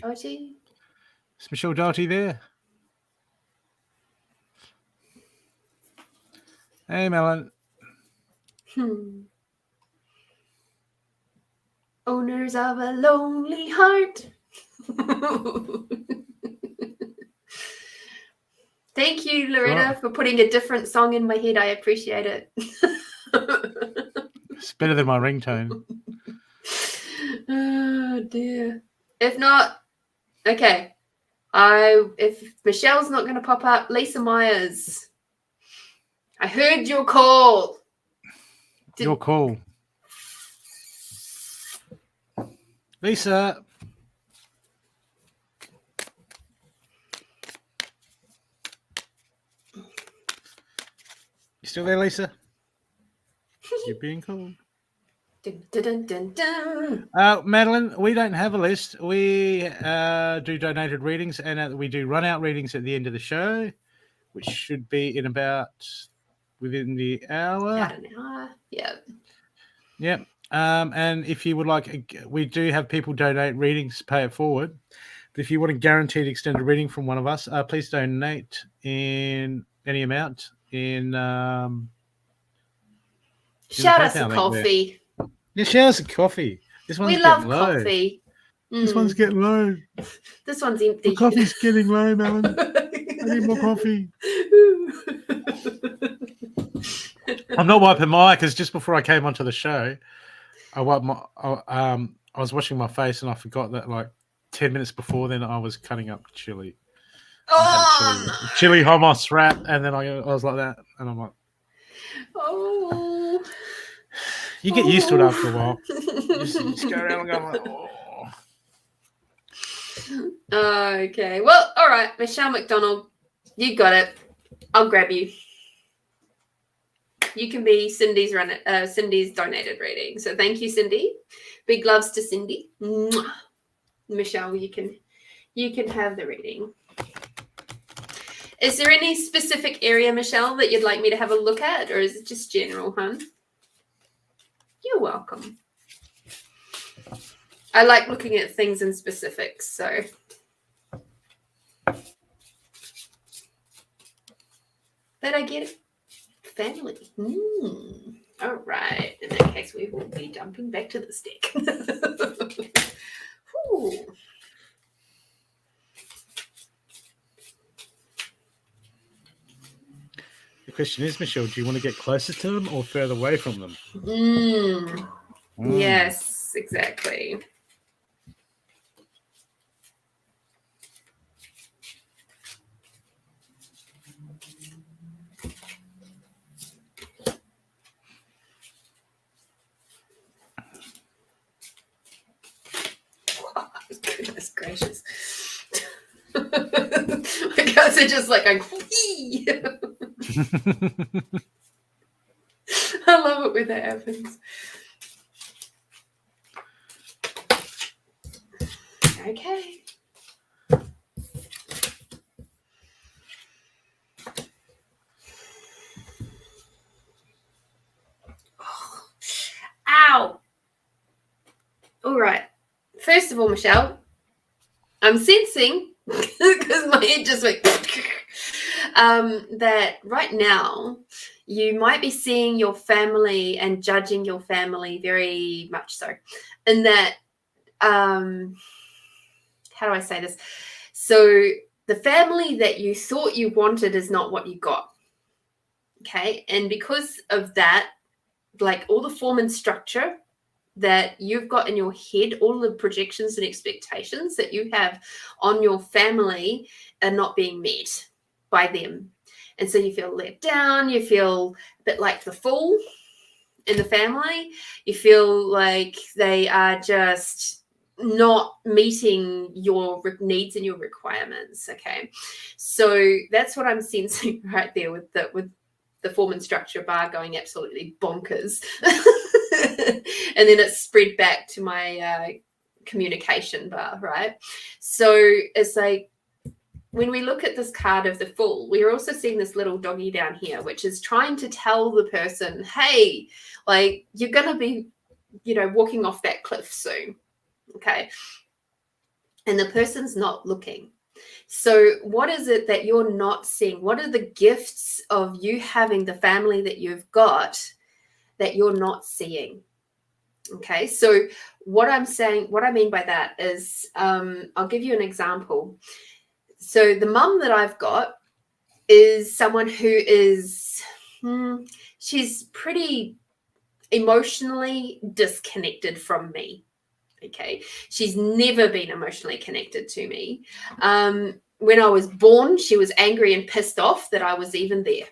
Michelle Dougherty there? Hey, Melon. Owners of a lonely heart. Thank you, Loretta, for putting a different song in my head. I appreciate it. It's better than my ringtone. Oh dear. If not, okay. If Michelle's not going to pop up, Lisa Myers. I heard your call. Your call. Lisa. You still there, Lisa? You're being called. Dun, dun, dun, dun. Madeline, we don't have a list. We do donated readings, and we do run-out readings at the end of the show, which should be in within the hour. About an hour, yeah. Yep. And if you would like, we do have people donate readings, pay it forward. But if you want a guaranteed extended reading from one of us, please donate in any amount in shout us a coffee. Yeah, shout us a coffee. This one's we love low. Coffee. This one's getting low. This one's empty. The coffee's getting low, Melon. I need more coffee. I'm not wiping my eye because just before I came onto the show, I was washing my face and I forgot that like 10 minutes before then I was cutting up chili. Chili hummus wrap, and then I was like that, and I'm like, oh. You get used to it after a while. You just go around and go like, oh. Okay. Well, all right, Michelle McDonald, you got it. I'll grab you. You can be Cindy's donated reading. So thank you, Cindy. Big loves to Cindy. Mwah. Michelle, you can have the reading. Is there any specific area, Michelle, that you'd like me to have a look at, or is it just general, hun? You're welcome. I like looking at things in specifics, so. But I get it. Family. All right. In that case, we will be jumping back to the stick. Ooh. The question is, Michelle, do you want to get closer to them or further away from them? Yes, exactly. Goodness gracious. Because they're just like going, I love it when that happens. Okay. Oh. Ow. All right. First of all, Michelle, I'm sensing, because my head just went, that right now you might be seeing your family and judging your family very much so. And that, how do I say this? So the family that you thought you wanted is not what you got. Okay. And because of that, like all the form and structure that you've got in your head, all the projections and expectations that you have on your family are not being met by them. And so you feel let down, you feel a bit like the fool in the family, you feel like they are just not meeting your needs and your requirements. Okay, so that's what I'm sensing right there with the form and structure bar going absolutely bonkers. And then it spread back to my communication bar, right? So it's like, when we look at this card of the Fool, we're also seeing this little doggy down here, which is trying to tell the person, hey, like, you're going to be, walking off that cliff soon. Okay. And the person's not looking. So what is it that you're not seeing? What are the gifts of you having the family that you've got that you're not seeing? Okay, so what I'm saying, what I mean by that is, I'll give you an example. So the mum that I've got is someone who is, she's pretty emotionally disconnected from me. Okay, she's never been emotionally connected to me. When I was born, she was angry and pissed off that I was even there.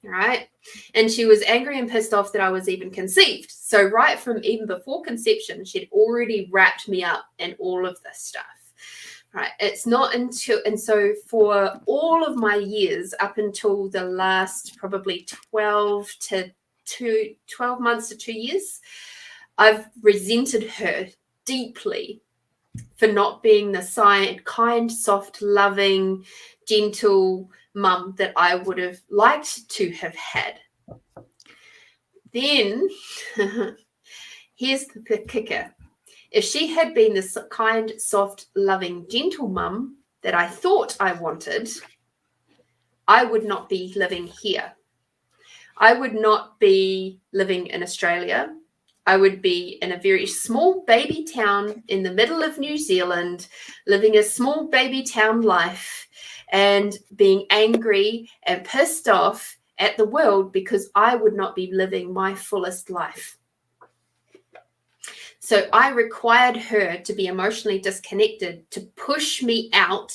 Right. And she was angry and pissed off that I was even conceived. So right from even before conception, she'd already wrapped me up in all of this stuff. Right. It's not until, and so for all of my years up until the last probably 12 months to 2 years, I've resented her deeply for not being the kind, soft, loving, gentle mum that I would have liked to have had. Then, here's the kicker. If she had been the kind, soft, loving, gentle mum that I thought I wanted, I would not be living here. I would not be living in Australia. I would be in a very small baby town in the middle of New Zealand, living a small baby town life and being angry and pissed off at the world because I would not be living my fullest life. So I required her to be emotionally disconnected to push me out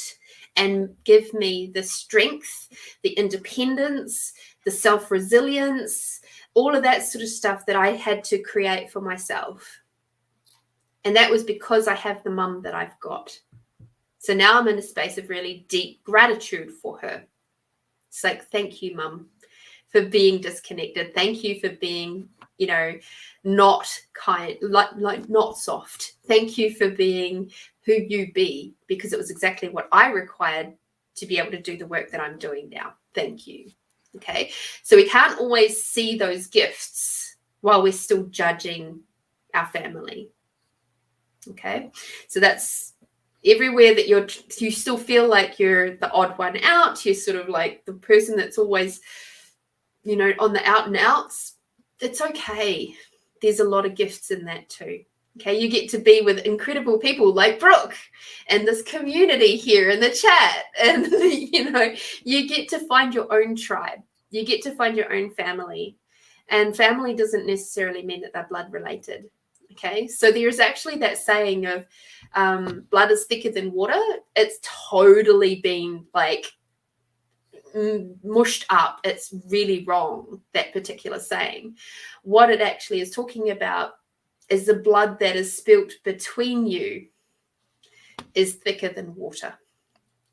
and give me the strength, the independence, the self-resilience, all of that sort of stuff that I had to create for myself. And that was because I have the mum that I've got. So now I'm in a space of really deep gratitude for her. It's like, thank you, mum, for being disconnected. Thank you for being, not kind, like not soft. Thank you for being who you be, because it was exactly what I required to be able to do the work that I'm doing now. Thank you. Okay. So we can't always see those gifts while we're still judging our family. Okay. So that's everywhere that you still feel like you're the odd one out. You're sort of like the person that's always, on the out and outs. It's okay. There's a lot of gifts in that too. Okay, you get to be with incredible people like Brooke and this community here in the chat. And, you get to find your own tribe. You get to find your own family. And family doesn't necessarily mean that they're blood related. Okay, so there's actually that saying of blood is thicker than water. It's totally been like mushed up. It's really wrong, that particular saying. What it actually is talking about is the blood that is spilt between you is thicker than water.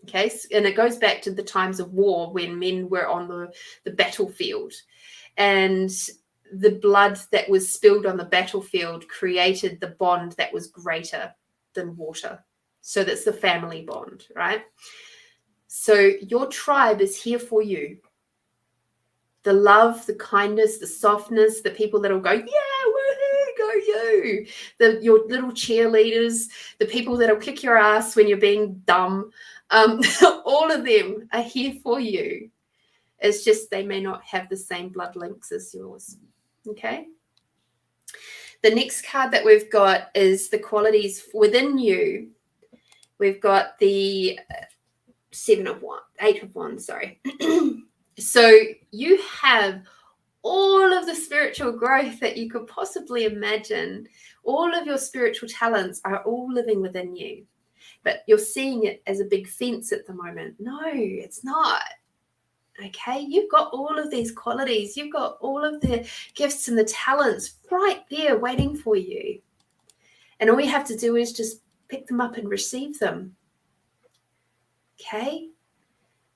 Okay, and it goes back to the times of war when men were on the battlefield, and the blood that was spilled on the battlefield created the bond that was greater than water. So that's the family bond, right? So your tribe is here for you. The love, the kindness, the softness, the people that will go, yeah, woohoo, go you. Your little cheerleaders, the people that will kick your ass when you're being dumb. All of them are here for you. It's just they may not have the same blood links as yours. Okay. The next card that we've got is the qualities within you. We've got the 8 of Wands, sorry. So you have all of the spiritual growth that you could possibly imagine. All of your spiritual talents are all living within you. But you're seeing it as a big fence at the moment. No, it's not. Okay, you've got all of these qualities. You've got all of the gifts and the talents right there waiting for you. And all you have to do is just pick them up and receive them. Okay,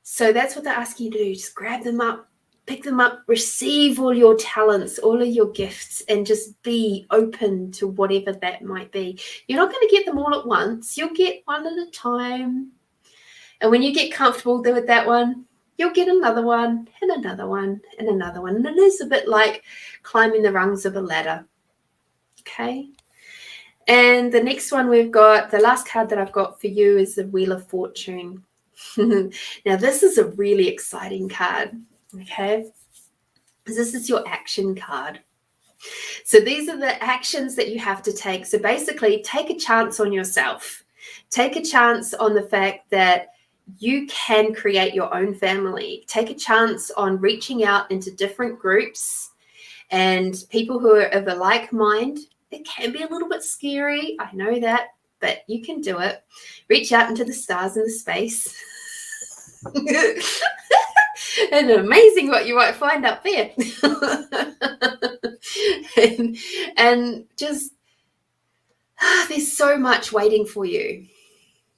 so that's what they're asking you to do. Just grab them up, pick them up, receive all your talents, all of your gifts, and just be open to whatever that might be. You're not going to get them all at once. You'll get one at a time. And when you get comfortable with that one, you'll get another one and another one and another one. And it is a bit like climbing the rungs of a ladder. Okay. And the next one we've got, the last card that I've got for you is the Wheel of Fortune. Now, this is a really exciting card. Okay. This is your action card. So these are the actions that you have to take. So basically, take a chance on yourself. Take a chance on the fact that you can create your own family. Take a chance on reaching out into different groups and people who are of a like mind. It can be a little bit scary. I know that, but you can do it. Reach out into the stars and the space. And amazing what you might find up there. and just, there's so much waiting for you.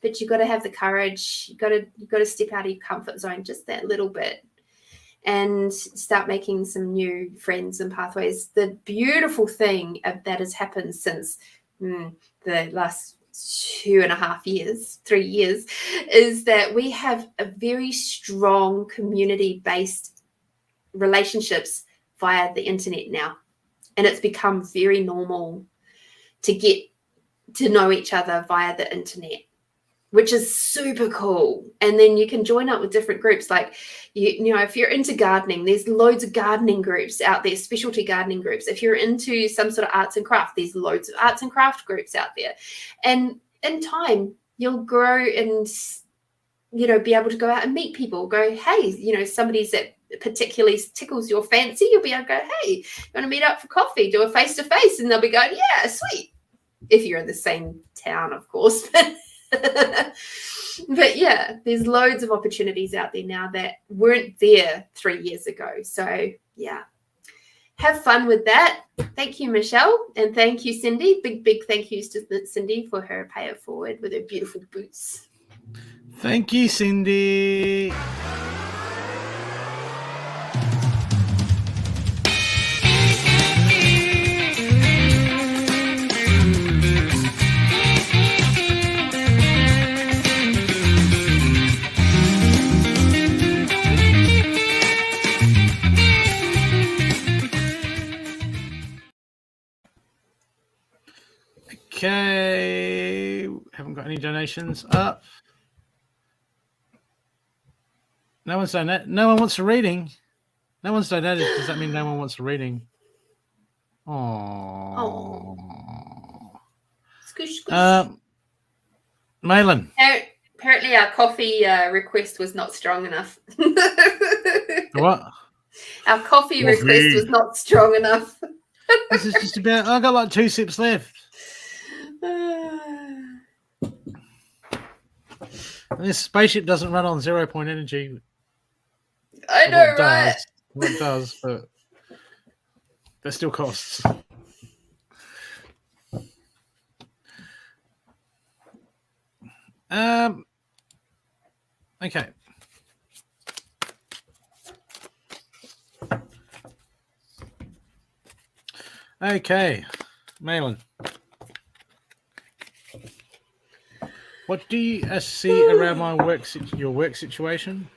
But you've got to have the courage. You've got to step out of your comfort zone just that little bit and start making some new friends and pathways. The beautiful thing that has happened since the last 2.5 years, 3 years, is that we have a very strong community-based relationships via the internet now. And it's become very normal to get to know each other via the internet, which is super cool. And then you can join up with different groups. Like, you know, if you're into gardening, there's loads of gardening groups out there, specialty gardening groups. If you're into some sort of arts and craft, there's loads of arts and craft groups out there. And in time, you'll grow and, you know, be able to go out and meet people. Go, hey, you know, somebody's that particularly tickles your fancy. You'll be able to go, hey, you want to meet up for coffee? Do a face-to-face. And they'll be going, yeah, sweet. If you're in the same town, of course. But yeah, there's loads of opportunities out there now that weren't there 3 years ago. So yeah, have fun with that. Thank you, Michelle. And thank you, Cindy. Big thank yous to Cindy for her pay it forward with her beautiful boots. Thank you, Cindy. Okay, haven't got any donations up. No one's done that. No one wants a reading. No one's donated. Does that mean no one wants a reading? Oh. Squish, squish. Malin. Apparently our coffee request was not strong enough. What? Our coffee request was not strong enough. This is just about... I got like 2 sips left. This spaceship doesn't run on 0 point energy. I know, right? Well, it does, but that still costs. Okay. Okay, Malin. What do you see around your work situation?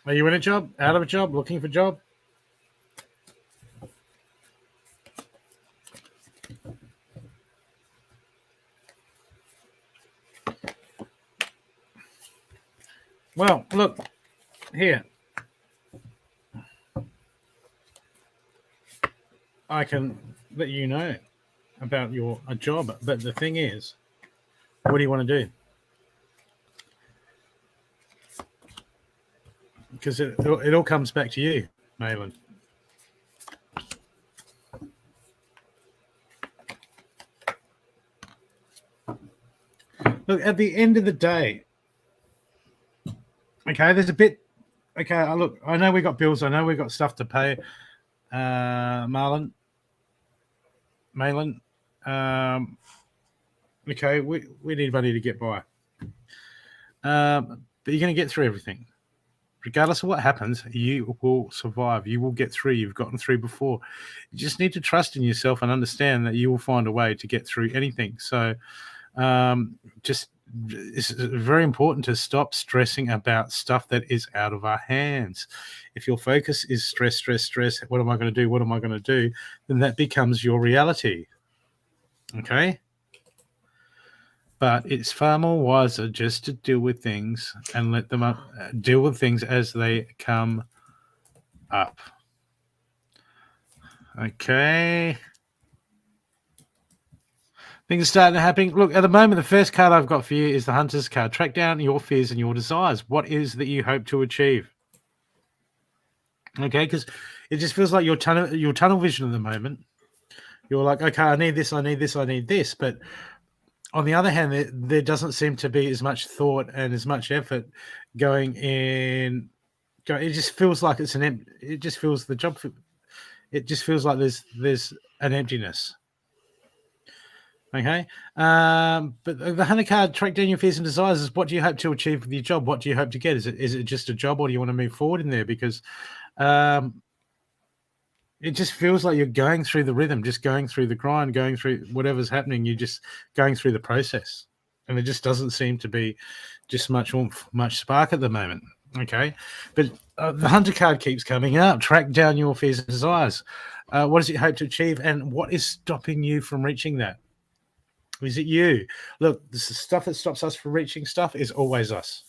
Are you in a job? Out of a job? Looking for a job? Well, look, here. I can let you know about a job, but the thing is, what do you want to do? Because it all comes back to you, Malin. Look, at the end of the day, okay, there's a bit. Okay, look, I know we got bills. I know we got stuff to pay. Malin. Okay, we need money to get by. But you're going to get through everything. Regardless of what happens, you will survive. You will get through. You've gotten through before. You just need to trust in yourself and understand that you will find a way to get through anything. So it's very important to stop stressing about stuff that is out of our hands. If your focus is stress, what am I going to do? What am I going to do? Then that becomes your reality. Okay? But it's far more wiser just to deal with things and let them deal with things as they come up. Okay. Things are starting to happen. Look, at the moment, the first card I've got for you is the Hunter's card. Track down your fears and your desires. What is that you hope to achieve? Okay, because it just feels like your tunnel vision at the moment. You're like, okay, I need this, I need this, I need this. But on the other hand, there doesn't seem to be as much thought and as much effort going in. It just feels like it's it just feels the job. It just feels like there's an emptiness. Okay, but the Hunter card, track down your fears and desires, is what do you hope to achieve with your job? What do you hope to get? Is it just a job, or do you want to move forward in there? Because it just feels like you're going through the rhythm, just going through the grind, going through whatever's happening. You're just going through the process, and it just doesn't seem to be just much oomph, much spark at the moment. Okay, but the Hunter card keeps coming up. Track down your fears and desires. What does it hope to achieve, and what is stopping you from reaching that? Is it you? Look, the stuff that stops us from reaching stuff is always us.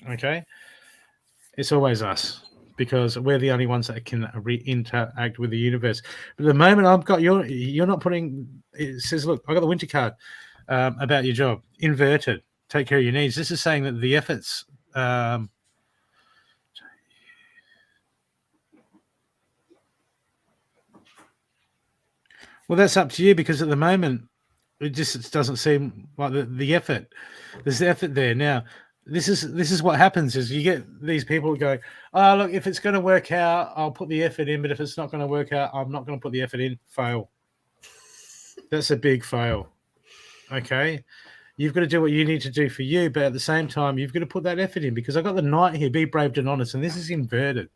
Okay? It's always us because we're the only ones that can interact with the universe. But the moment I've got you're not putting, it says, look, I got the Winter card about your job. Inverted. Take care of your needs. This is saying that the efforts well, that's up to you because at the moment, it doesn't seem like the effort. There's the effort there. Now, this is what happens is you get these people who go, oh, look, if it's going to work out, I'll put the effort in. But if it's not going to work out, I'm not going to put the effort in. Fail. That's a big fail. Okay? You've got to do what you need to do for you. But at the same time, you've got to put that effort in because I've got the Knight here, be brave and honest. And this is inverted.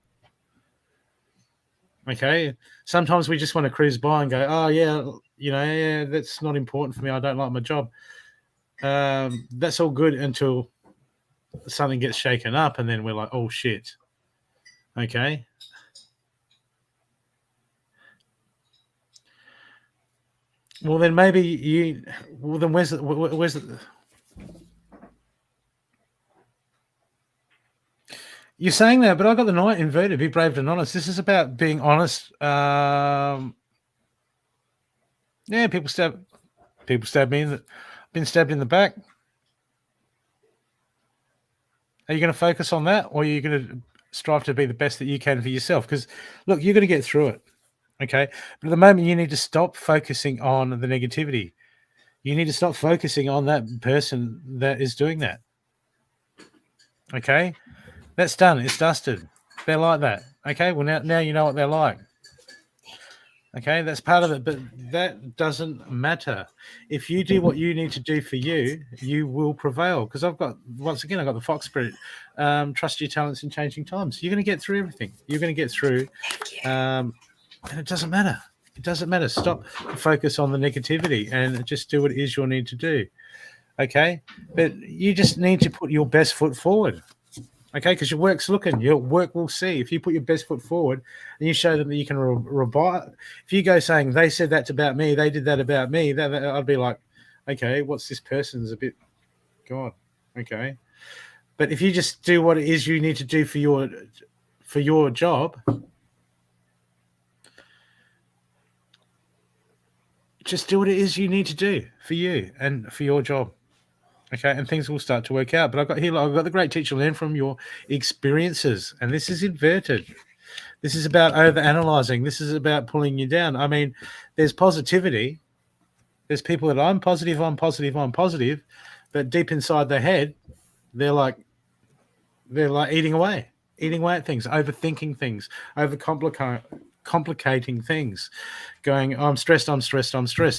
Okay, sometimes we just want to cruise by and go, oh yeah, yeah, that's not important for me. I don't like my job. That's all good until something gets shaken up, and then we're like, oh shit. Okay. Well, then maybe then where's the? You're saying that, but I got the Knight inverted. Be brave and honest. This is about being honest. Yeah, people stab me. Been stabbed in the back. Are you going to focus on that, or are you going to strive to be the best that you can for yourself? Because look, you're going to get through it. Okay, but at the moment, you need to stop focusing on the negativity. You need to stop focusing on that person that is doing that. Okay, that's done. It's dusted. They're like that. Okay, well now you know what they're like. Okay, that's part of it, but that doesn't matter. If you do what you need to do for you, you will prevail. Because I've got the Fox Spirit. Trust your talents in changing times. You're going to get through everything. You're going to get through, and it doesn't matter. It doesn't matter. Stop focus on the negativity and just do what it is you'll need to do. Okay, but you just need to put your best foot forward. Okay, because your work's looking. Your work will see. If you put your best foot forward and you show them that you can rebut. If you go saying, they said that about me, they did that about me, I'd be like, okay, what's this person's a bit God. Okay. But if you just do what it is you need to do for your job, just do what it is you need to do for you and for your job. Okay, and things will start to work out. But I've got the great teacher, learn from your experiences. And this is inverted. This is about over-analyzing. This is about pulling you down. I mean, there's positivity. There's people that I'm positive. But deep inside their head, they're like eating away at things, overthinking things, complicating things, going, I'm stressed.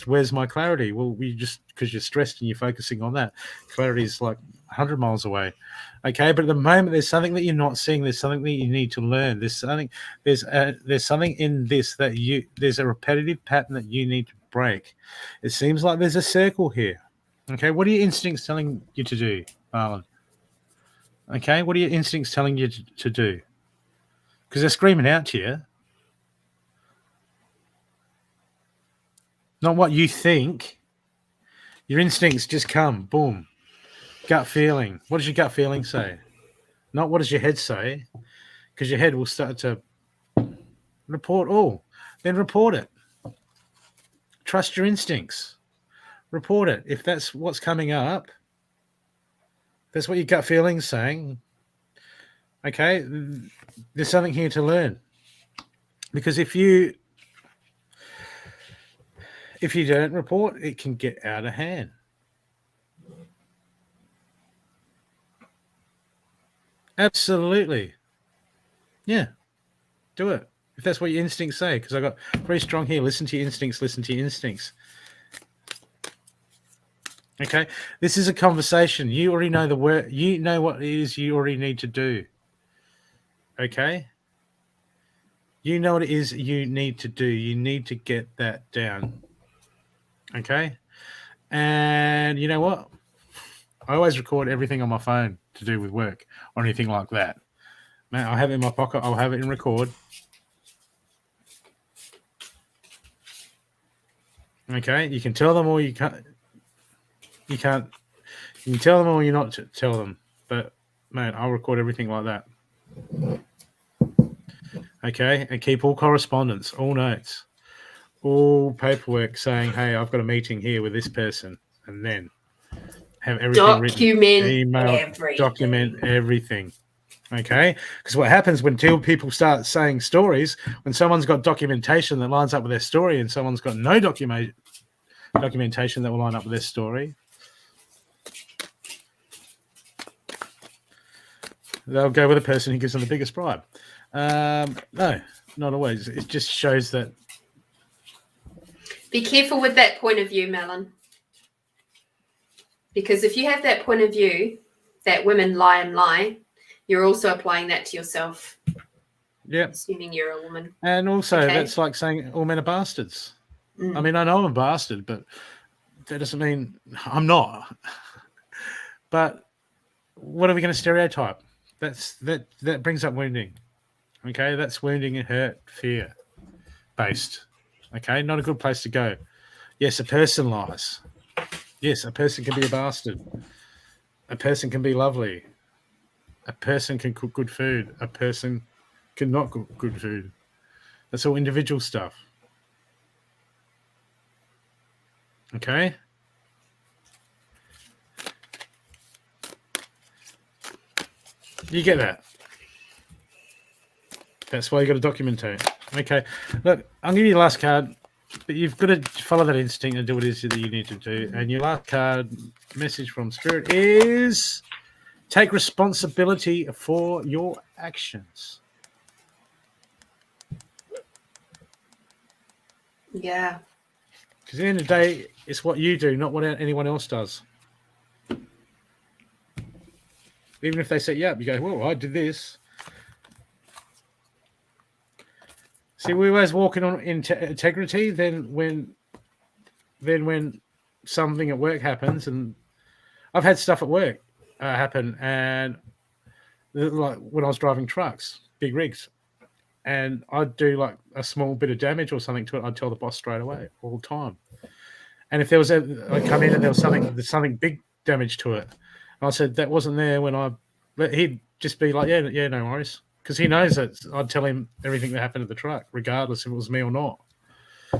Where's my clarity? Well, because you're stressed and you're focusing on that. Clarity is like 100 miles away. Okay, but at the moment there's something that you're not seeing. There's something that you need to learn. There's something in this there's a repetitive pattern that you need to break. It seems like there's a circle here. Okay, what are your instincts telling you to do, Marlon? Okay, what are your instincts telling you to do? Because they're screaming out to you. Not what you think. Your instincts just come, boom. Gut feeling. What does your gut feeling say? Not what does your head say, because your head will start to report all. Then report it. Trust your instincts. Report it. If that's what's coming up, that's what your gut feeling's saying. Okay, there's something here to learn. Because if you don't report, it can get out of hand. Absolutely. Yeah. Do it. If that's what your instincts say, because I got very strong here. Listen to your instincts. Okay. This is a conversation. You already know the word. You know what it is you already need to do. Okay. You know what it is you need to do. You need to get that down. Okay. And you know what? I always record everything on my phone to do with work or anything like that. Man, I'll have it in my pocket. I'll have it in record. Okay. You can tell them or you can't. You can tell them or you're not to tell them. But, man, I'll record everything like that. Okay. And keep all correspondence, all notes, all paperwork saying, hey, I've got a meeting here with this person. And then have everything written. Email, document everything. Okay? Because what happens when two people start saying stories, when someone's got documentation that lines up with their story and someone's got no documentation that will line up with their story, they'll go with the person who gives them the biggest bribe. No, not always. It just shows that. Be careful with that point of view, Melon. Because if you have that point of view that women lie and lie, you're also applying that to yourself. Yeah. Assuming you're a woman. And also, that's like saying all men are bastards. I mean, I know I'm a bastard, but that doesn't mean I'm not. But what are we going to stereotype? That brings up wounding. Okay, that's wounding and hurt, fear based. Okay, not a good place to go. Yes, a person lies. Yes, a person can be a bastard. A person can be lovely. A person can cook good food. A person cannot cook good food. That's all individual stuff. Okay? You get that? That's why you got to documentate. Okay. Look, I'll give you the last card, but you've got to follow that instinct and do what it is that you need to do. And your last card message from Spirit is take responsibility for your actions. Yeah. Because at the end of the day, it's what you do, not what anyone else does. Even if they set you up, you go, well, I did this. See, we always walking on integrity. Then when something at work happens, and I've had stuff at work happen, and like when I was driving trucks, big rigs, and I'd do like a small bit of damage or something to it, I'd tell the boss straight away all the time. And if there was I'd come in and there was something big damage to it, and I said that wasn't there when he'd just be like, yeah, no worries. Because he knows that I'd tell him everything that happened to the truck, regardless if it was me or not.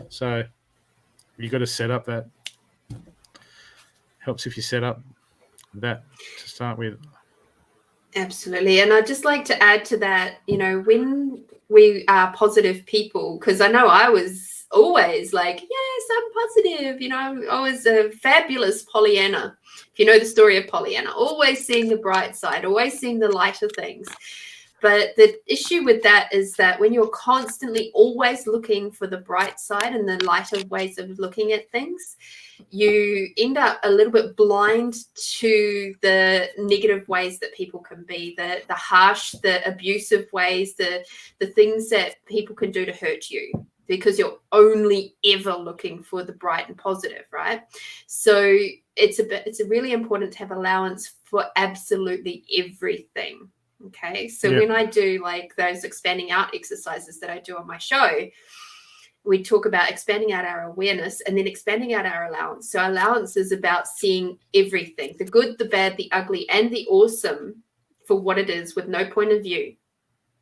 So you got to set up that. Helps if you set up that to start with. Absolutely. And I'd just like to add to that, when we are positive people, because I know I was always like, yes, I'm positive. I was a fabulous Pollyanna. If you know the story of Pollyanna, always seeing the bright side, always seeing the light of things. But the issue with that is that when you're constantly always looking for the bright side and the lighter ways of looking at things, you end up a little bit blind to the negative ways that people can be, the harsh, the abusive ways, the things that people can do to hurt you, because you're only ever looking for the bright and positive, right? So it's really important to have allowance for absolutely everything. Okay, so when I do like those expanding out exercises that I do on my show, we talk about expanding out our awareness and then expanding out our allowance. So allowance is about seeing everything, the good, the bad, the ugly, and the awesome for what it is with no point of view,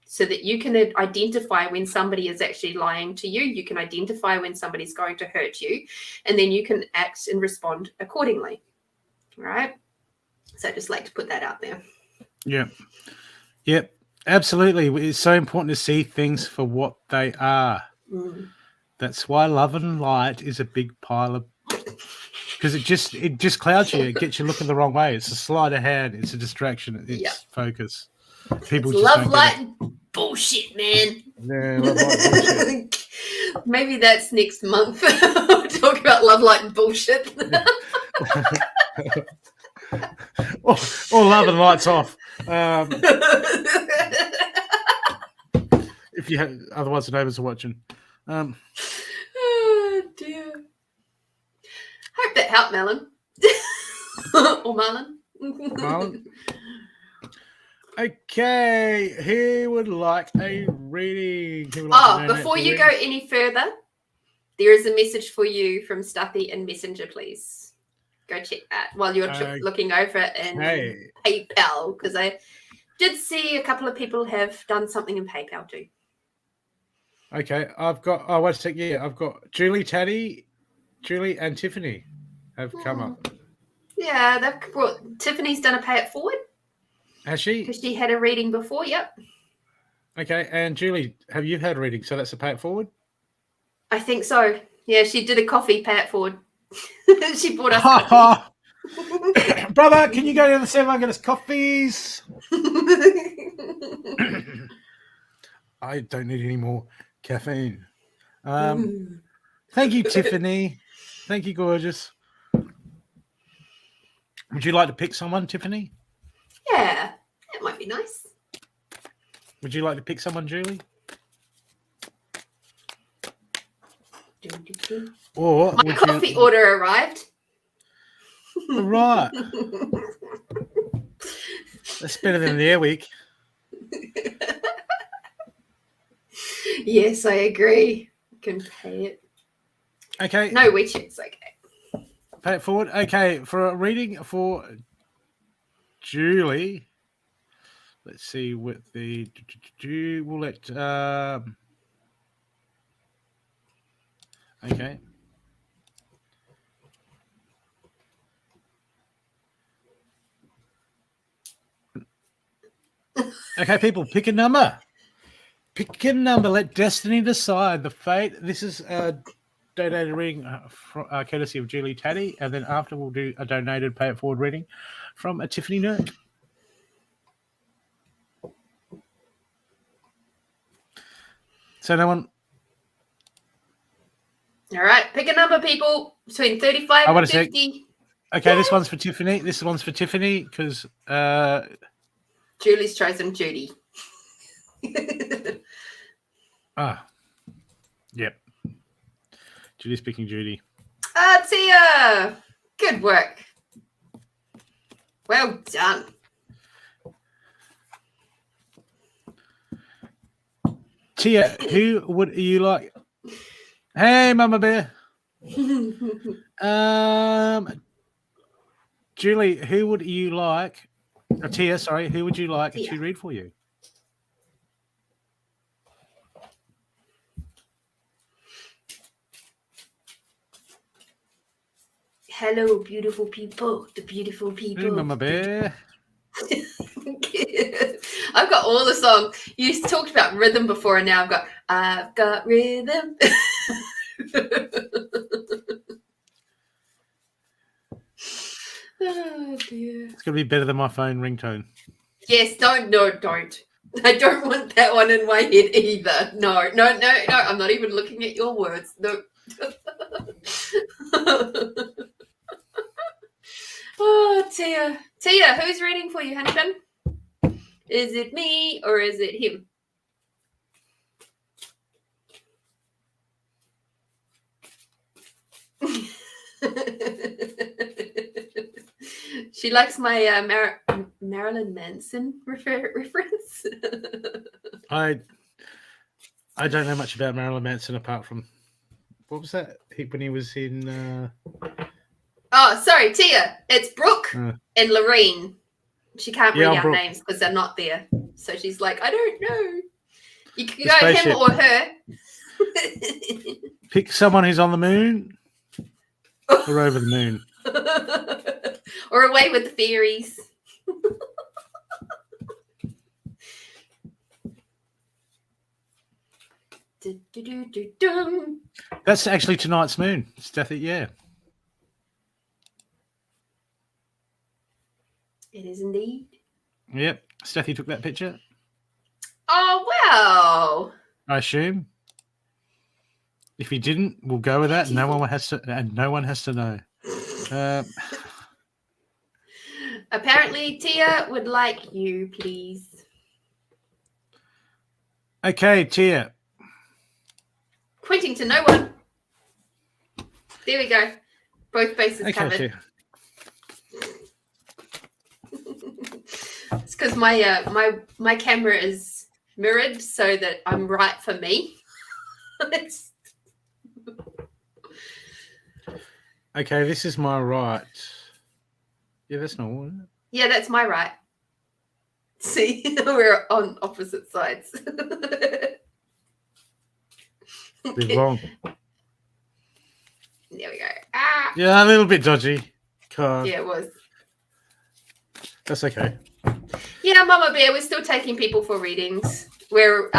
so that you can identify when somebody is actually lying to you. You can identify when somebody's going to hurt you, and then you can act and respond accordingly. All right. So I just like to put that out there. Yeah. Yep, absolutely. It's so important to see things for what they are. That's why love and light is a big pile of, because it just clouds you. It gets you looking the wrong way. It's a sleight of hand. It's a distraction. It's focus. People it's just love, light, and bullshit, man. Yeah, love, light, bullshit. Maybe that's next month. We'll talk about love, light, and bullshit. or love and lights off. If you have, otherwise the neighbours are watching. Oh dear. Hope that helped, Melon. Or Marlon. Marlon. Okay, he would like a reading. Before you go any further, there is a message for you from Stuffy in Messenger, please. Go check that while you're looking over it in PayPal, because I did see a couple of people have done something in PayPal too. Okay, I've got, wait a sec, I've got Julie, and Tiffany have come up. Yeah, they've brought, Tiffany's done a pay it forward. Has she? Because she had a reading before, yep. Okay, and Julie, have you had a reading? So that's a pay it forward? I think so. Yeah, she did a coffee, pay it forward. She bought us coffee. Brother, can you go to the 7 and get us coffees? I don't need any more caffeine. Thank you, Tiffany. Thank you, gorgeous. Would you like to pick someone, Tiffany? Yeah, that might be nice. Would you like to pick someone, Julie? Or my coffee order arrived. Right. That's better than the Air Week. Yes, I agree. You can pay it. Okay. No, WeChat's okay. Pay it forward. Okay, for a reading for Julie. Let's see what the we'll let okay. Okay, people, pick a number. Pick a number. Let destiny decide the fate. This is a donated reading courtesy of Julie Taddy, and then after we'll do a donated pay it forward reading from a Tiffany Nerd. So no one. All right, pick a number, people, between 35 and 50. Okay, this one's for Tiffany. This one's for Tiffany because Julie's chosen Judy. Yep. Julie's picking Judy. Tia, good work. Well done. Tia, who would you like? Hey, Mama Bear. Julie, who would you like? Tia, sorry, who would you like to read for you? Hello, beautiful people. The beautiful people. Hey, Mama Bear. I've got all the songs. You talked about rhythm before, and now I've got rhythm. Oh dear. It's gonna be better than my phone ringtone. Yes, don't. I don't want that one in my head either. No. I'm not even looking at your words. No. Oh, Tia, who's reading for you, honey bun? Is it me or is it him? She likes my Marilyn Manson reference. I don't know much about Marilyn Manson apart from what was that when he was in. Oh, sorry, Tia. It's Brooke and Lorene. She can't read out names because they're not there. So she's like, I don't know. You can go him or her. Pick someone who's on the moon or over the moon. Or away with the fairies. That's actually tonight's moon. Steffi, yeah. It is indeed. Yep. Steffi took that picture. Oh, wow. I assume. If he didn't, we'll go with that. No one has to know. Apparently, Tia would like you, please. Okay, Tia. Pointing to no one. There we go. Both bases covered. Tia. It's because my camera is mirrored so that I'm right for me. Okay, this is my right. Yeah, that's normal, isn't it? Yeah, that's my right. See, we're on opposite sides. We're wrong. There we go. Yeah, a little bit dodgy. God. Yeah, it was. That's okay. Yeah, Mama Bear, we're still taking people for readings. We're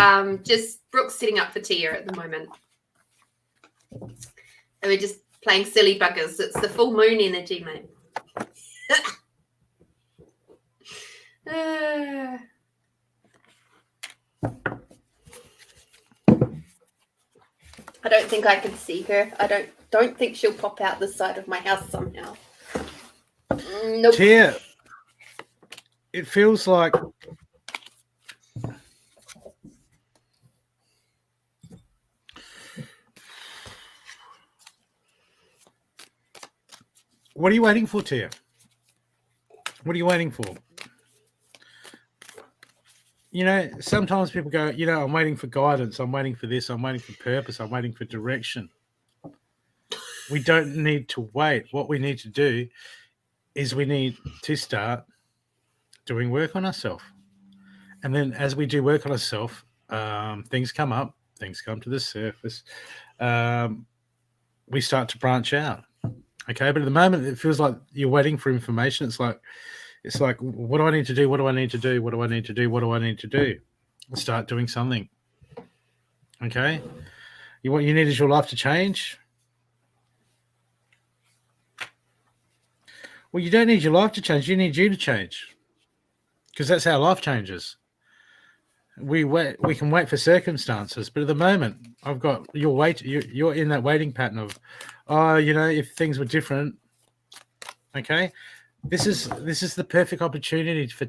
just Brooke's sitting up for Tia at the moment. And we're just playing silly buggers. It's the full moon energy, mate. I don't think I can see her. I don't think she'll pop out the side of my house somehow. Nope. Tia, it feels like what are you waiting for, Tia? What are you waiting for? You know, sometimes people go, you know, I'm waiting for guidance. I'm waiting for this. I'm waiting for purpose. I'm waiting for direction. We don't need to wait. What we need to do is we need to start doing work on ourselves. And then as we do work on ourselves, things come up, things come to the surface. We start to branch out. Okay, but at the moment it feels like you're waiting for information. It's like, what do I need to do? What do I need to do? What do I need to do? What do I need to do? Start doing something. Okay, what you need is your life to change. Well, you don't need your life to change. You need you to change, because that's how life changes. We can wait for circumstances, but at the moment, you're in that waiting pattern of, if things were different. Okay, this is the perfect opportunity for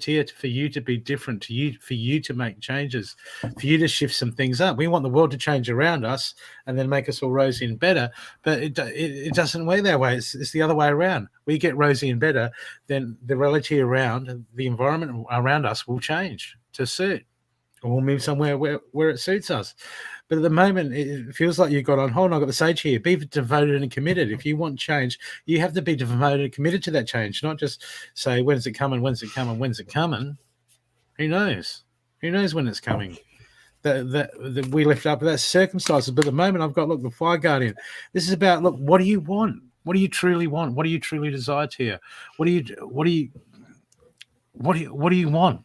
you to be different, for you to make changes, for you to shift some things up. We want the world to change around us and then make us all rosy and better, but it doesn't work that way. It's the other way around. We get rosy and better, then the reality around the environment around us will change to suit, or we'll move somewhere where it suits us. But at the moment, it feels like you've got on hold. I've got the sage here. Be devoted and committed. If you want change, you have to be devoted and committed to that change, not just say, when's it coming, when's it coming, when's it coming? Who knows? Who knows when it's coming? That we left up with that circumstances. But at the moment, I've got, look, the Fire Guardian. This is about, look, what do you want? What do you truly want? What do you truly desire here? What do you want?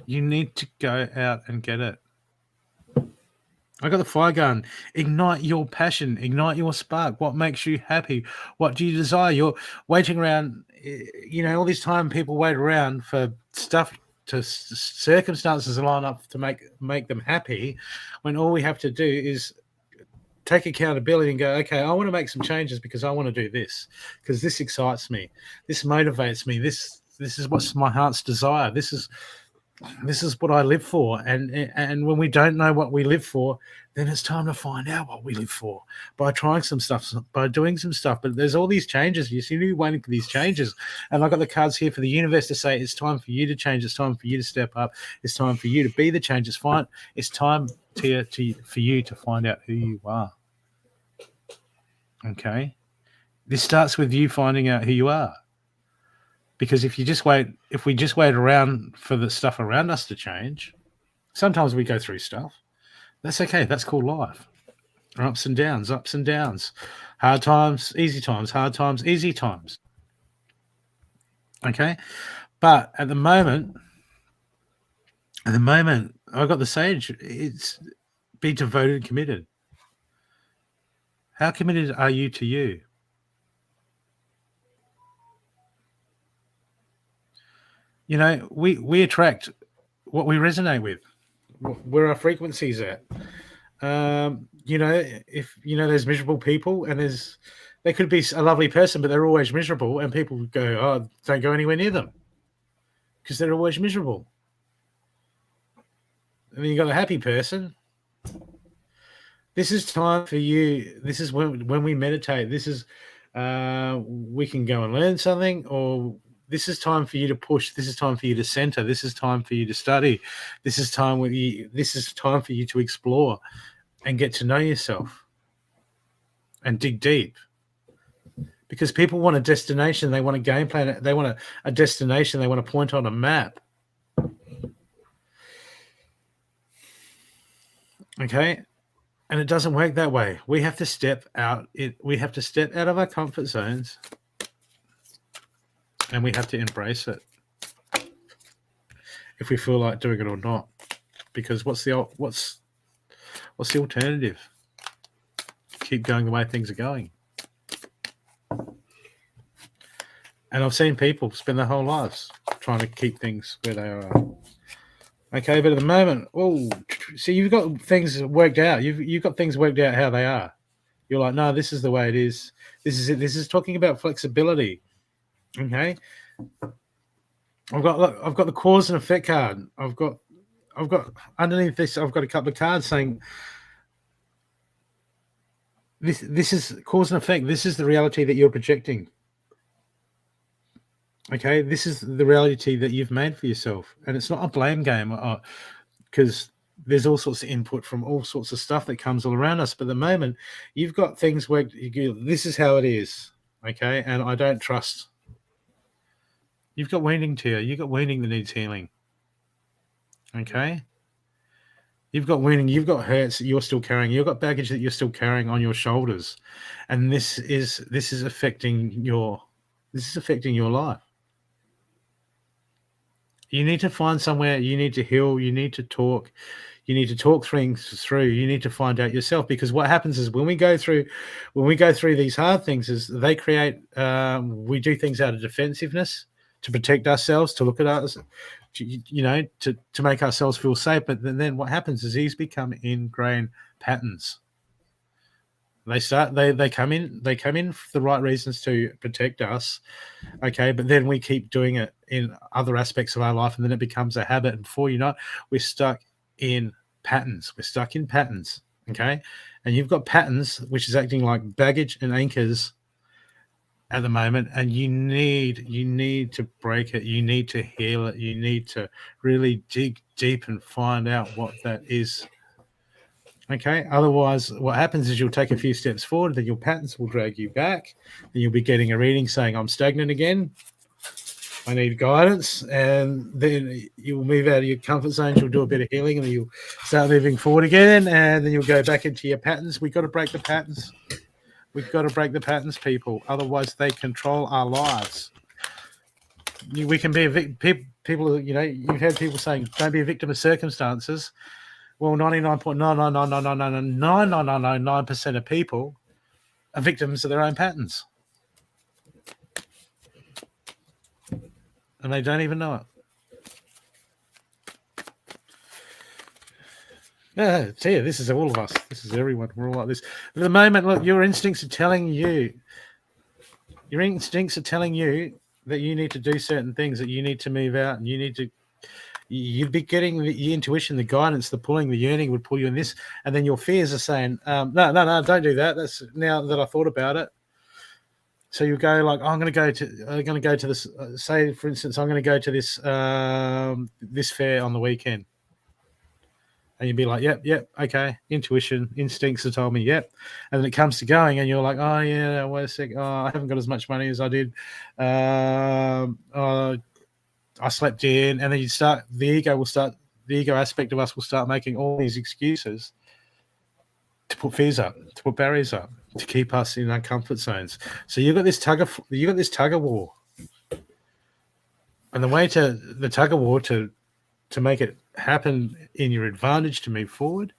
You need to go out and get it. I got the fire gun. Ignite your passion. Ignite your spark. What makes you happy? What do you desire? You're waiting around. All this time people wait around for stuff, to circumstances to line up to make them happy, when all we have to do is take accountability and go, okay, I want to make some changes because I want to do this, because this excites me. This motivates me. This is what's my heart's desire. This is what I live for. And when we don't know what we live for, then it's time to find out what we live for by trying some stuff, by doing some stuff. But there's all these changes. You seem to be waiting for these changes. And I've got the cards here for the universe to say, it's time for you to change. It's time for you to step up. It's time for you to be the change. It's time for you to find out who you are. Okay? This starts with you finding out who you are. Because if we just wait around for the stuff around us to change, sometimes we go through stuff. That's okay. That's called life. Ups and downs. Hard times, easy times. Hard times, easy times. Okay? But at the moment, I've got the sage. It's be devoted and committed. How committed are you to you? We attract what we resonate with, where our frequency's at. If there's miserable people, and they could be a lovely person, but they're always miserable, and people go, oh, don't go anywhere near them because they're always miserable. And then you got the happy person. This is time for you. This is when we meditate. This is we can go and learn something, or this is time for you to push. This is time for you to center. This is time for you to study. This is time for you to explore and get to know yourself and dig deep. Because people want a destination. They want a game plan. They want a destination. They want to point on a map. Okay? And it doesn't work that way. We have to step out. We have to step out of our comfort zones. And we have to embrace it if we feel like doing it or not. Because what's the alternative? Keep going the way things are going. And I've seen people spend their whole lives trying to keep things where they are. Okay, but at the moment, see, you've got things worked out. You've got things worked out how they are. You're like, no, this is the way it is. This is it. This is talking about flexibility. Okay, I've got the cause and effect card. I've got underneath this. I've got a couple of cards saying this is cause and effect. This is the reality that you're projecting. Okay, this is the reality that you've made for yourself, and it's not a blame game, because there's all sorts of input from all sorts of stuff that comes all around us. But at the moment, you've got things where this is how it is. Okay, and I don't trust You've got wounding, Tia. You've got wounding that needs healing. Okay? You've got wounding. You've got hurts that you're still carrying. You've got baggage that you're still carrying on your shoulders. And this is affecting your life. You need to find somewhere. You need to heal. You need to talk. You need to talk things through. You need to find out yourself, because what happens is when we go through these hard things, is they create. We do things out of defensiveness to protect ourselves, to look at us, to make ourselves feel safe. But then what happens is these become ingrained patterns. They come in for the right reasons to protect us, okay, but then we keep doing it in other aspects of our life, and then it becomes a habit, and before you know it, we're stuck in patterns. Okay, and you've got patterns which is acting like baggage and anchors at the moment, and you need to break it. You need to heal it. You need to really dig deep and find out what that is. Okay, otherwise what happens is you'll take a few steps forward, then your patterns will drag you back, and you'll be getting a reading saying, I'm stagnant again, I need guidance, and then you'll move out of your comfort zone, you'll do a bit of healing, and then you'll start moving forward again, and then you'll go back into your patterns. We've got to break the patterns. We've got to break the patterns, people. Otherwise they control our lives. We can be people, you've had people saying, don't be a victim of circumstances. Well, 99.9999999% of people are victims of their own patterns. And they don't even know it. Yeah, Tia, this is all of us. This is everyone. We're all like this. At the moment, look, your instincts are telling you that you need to do certain things, that you need to move out, and you'd be getting the intuition, the guidance, the pulling, the yearning would pull you in this, and then your fears are saying, no, don't do that. That's now that I thought about it. So you go like, I'm going to go to this. Say, for instance, I'm going to go to this this fair on the weekend, and you'd be like, yep, okay. Intuition, instincts have told me, yep. And then it comes to going, and you're like, oh yeah, wait a sec. Oh, I haven't got as much money as I did. I slept in, and then the ego aspect of us will start making all these excuses to put fears up, to put barriers up, to keep us in our comfort zones. So you've got this tug of war, and the way to the tug of war to make it happen in your advantage to move forward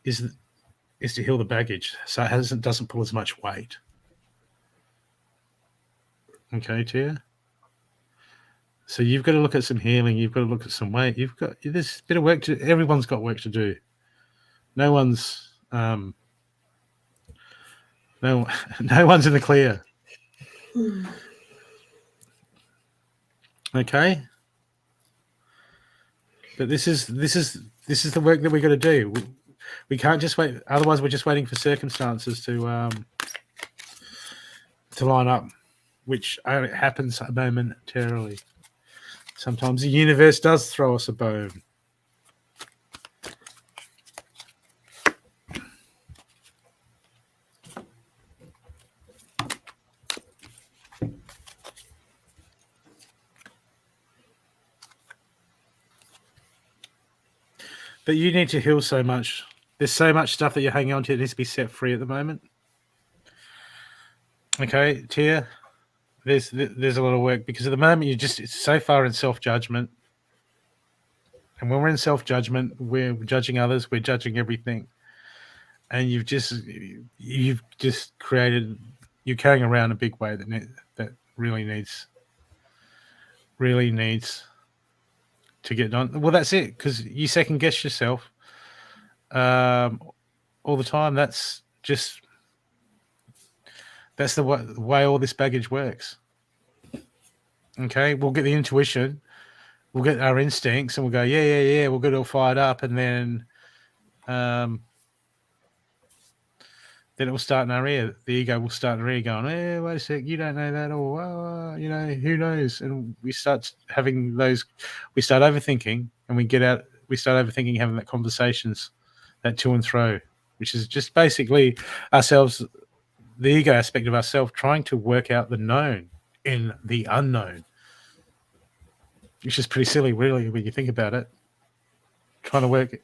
is to heal the baggage, so it doesn't pull as much weight. Okay, Tia. So you've got to look at some healing. You've got to look at some weight. There's a bit of work everyone's got work to do. No one's no one's in the clear. Okay. But this is the work that we've got to do. We can't just wait. Otherwise, we're just waiting for circumstances to line up, which happens momentarily. Sometimes the universe does throw us a bone. But you need to heal so much. There's so much stuff that you're hanging on to that needs to be set free at the moment. Okay, Tia, there's a lot of work, because at the moment it's so far in self-judgment. And when we're in self-judgment, we're judging others, we're judging everything. And you've just created, you're carrying around a big weight that really needs to get done. Well, that's it, because you second guess yourself all the time. That's the way all this baggage works. Okay, we'll get the intuition, we'll get our instincts, and we'll go, yeah, we'll get all fired up, and then it will start in our ear. The ego will start in our ear going, hey, wait a sec, you don't know that, or who knows? And we start having we start overthinking, and we start overthinking, having that conversations, that to and fro, which is just basically ourselves, the ego aspect of ourselves, trying to work out the known in the unknown. which is pretty silly, really, when you think about it. Trying to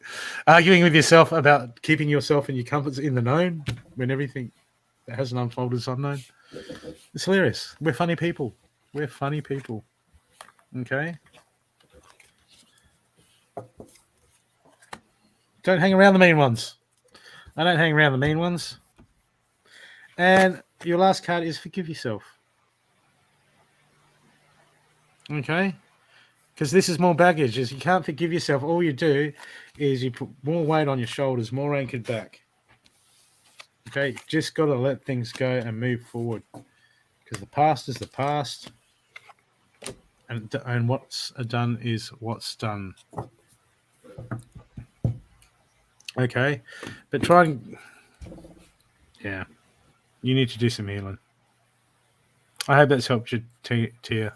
arguing with yourself about keeping yourself and your comforts in the known when everything that hasn't unfolded is unknown. It's hilarious. We're funny people. We're funny people. Okay? Don't hang around the mean ones. I don't hang around the mean ones. And your last card is forgive yourself. Okay? Because this is more baggage. As you can't forgive yourself, all you do is you put more weight on your shoulders, more anchored back. Okay? Just got to let things go and move forward. Because the past is the past. And what's done is what's done. Okay? But try and... Yeah. You need to do some healing. I hope that's helped you, Tia.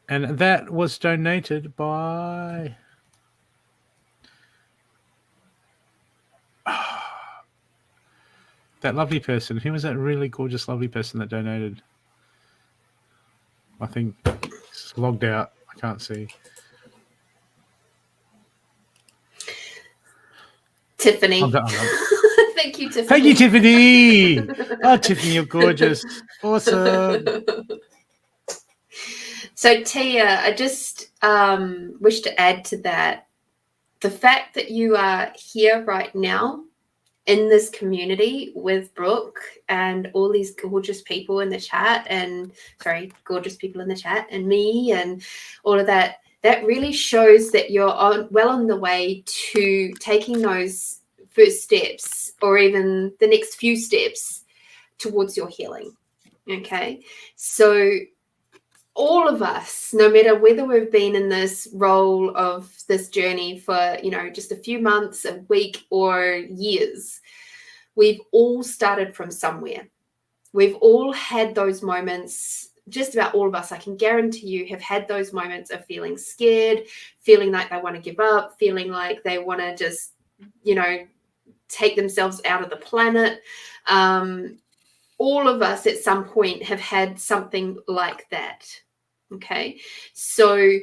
And that was donated by... that lovely person. Who was that really gorgeous, lovely person that donated? I think it's logged out. I can't see. Tiffany. Thank you, Tiffany. Thank you, Tiffany. Oh, Tiffany, you're gorgeous. Awesome. So, Tia, I just wish to add to that the fact that you are here right now in this community with Brooke and all these gorgeous people in the chat and me and all of that, that really shows that you're well on the way to taking those first steps or even the next few steps towards your healing. Okay. So all of us, no matter whether we've been in this role of this journey for, just a few months, a week, or years, we've all started from somewhere. We've all had those moments. Just about all of us, I can guarantee you, have had those moments of feeling scared, feeling like they want to give up, feeling like they want to just, take themselves out of the planet. All of us at some point have had something like that. Okay. So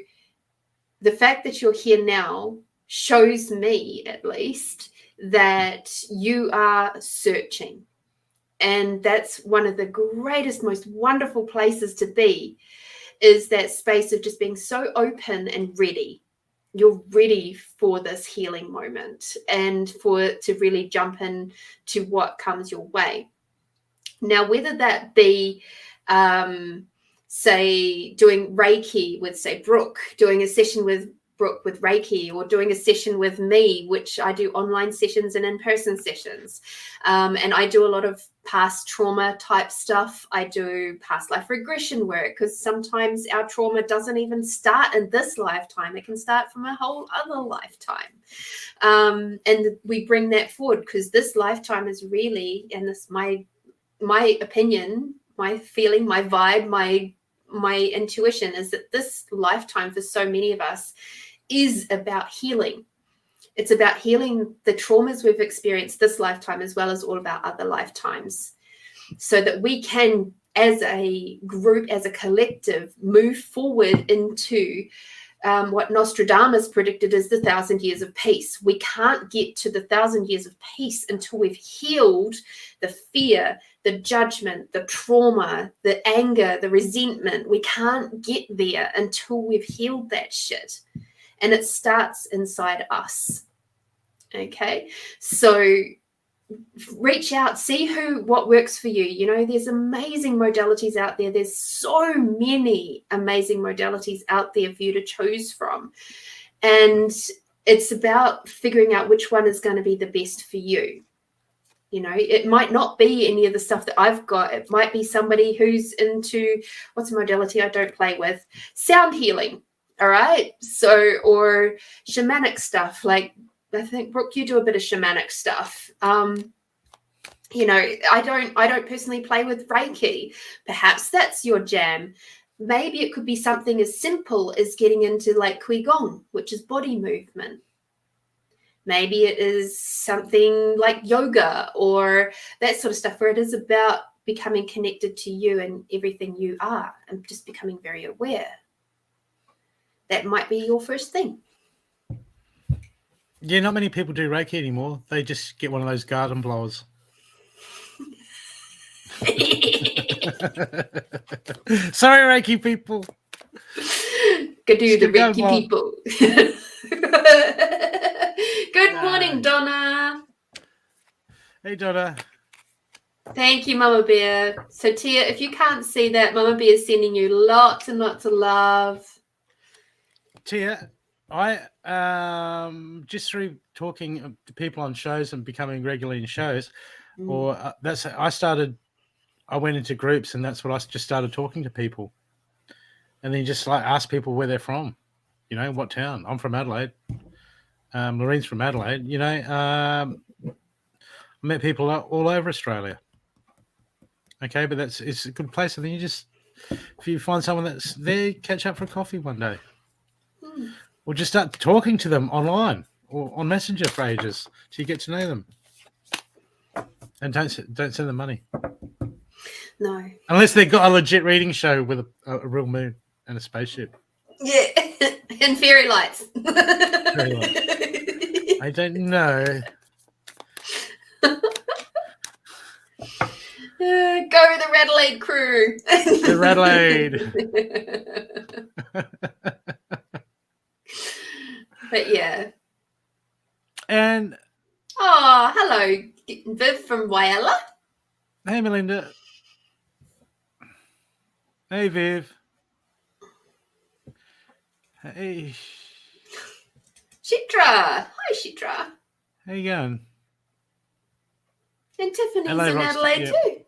the fact that you're here now shows me, at least, that you are searching. And that's one of the greatest, most wonderful places to be, is that space of just being so open and ready. You're ready for this healing moment and to really jump in to what comes your way. Now, whether that be, say, doing Reiki with, say, Brooke, doing a session with Brooke with Reiki, or doing a session with me, which I do online sessions and in-person sessions. And I do a lot of past trauma type stuff. I do past life regression work, because sometimes our trauma doesn't even start in this lifetime. It can start from a whole other lifetime. And we bring that forward because this lifetime is really, and this my opinion, my feeling, my vibe, my intuition is that this lifetime for so many of us is about healing. It's about healing the traumas we've experienced this lifetime, as well as all of our other lifetimes, so that we can, as a group, as a collective, move forward into what Nostradamus predicted is the 1,000 years of peace. We can't get to the 1,000 years of peace until we've healed the fear, the judgment, the trauma, the anger, the resentment. We can't get there until we've healed that shit. And it starts inside us. Okay. So reach out, see what works for you. There's amazing modalities out there. There's so many amazing modalities out there for you to choose from. And it's about figuring out which one is going to be the best for you. It might not be any of the stuff that I've got. It might be somebody who's into, what's a modality I don't play with? Sound healing. All right. So, or shamanic stuff. Like, I think, Brooke, you do a bit of shamanic stuff. I don't personally play with Reiki. Perhaps that's your jam. Maybe it could be something as simple as getting into like Qigong, which is body movement. Maybe it is something like yoga or that sort of stuff, where it is about becoming connected to you and everything you are, and just becoming very aware. That might be your first thing. Yeah, not many people do Reiki anymore. They just get one of those garden blowers. Sorry, Reiki people. Go do the Reiki people. Good morning, Donna. Hey, Donna. Thank you, Mama Bear. So, Tia, if you can't see that, Mama Bear is sending you lots and lots of love. Tia, I just through talking to people on shows and becoming regularly in shows, or I went into groups, and that's what I just started talking to people, and then just like ask people where they're from, what town. I'm from Adelaide. Lorene's from Adelaide. I met people all over Australia. Okay, but it's a good place. And then if you find someone that's there, catch up for a coffee one day. Or just start talking to them online or on Messenger for ages till you get to know them. And don't send them money. No. Unless they've got a legit reading show with a real moon and a spaceship. Yeah, and fairy lights. Fairy lights. I don't know. Go the Radelaide crew. The Radelaide. But yeah. And hello, Viv from Whyalla. Hey, Melinda. Hey, Viv. Hey. Shitra. Hi, Shitra. How you going? And Tiffany's Hello, in Adelaide too.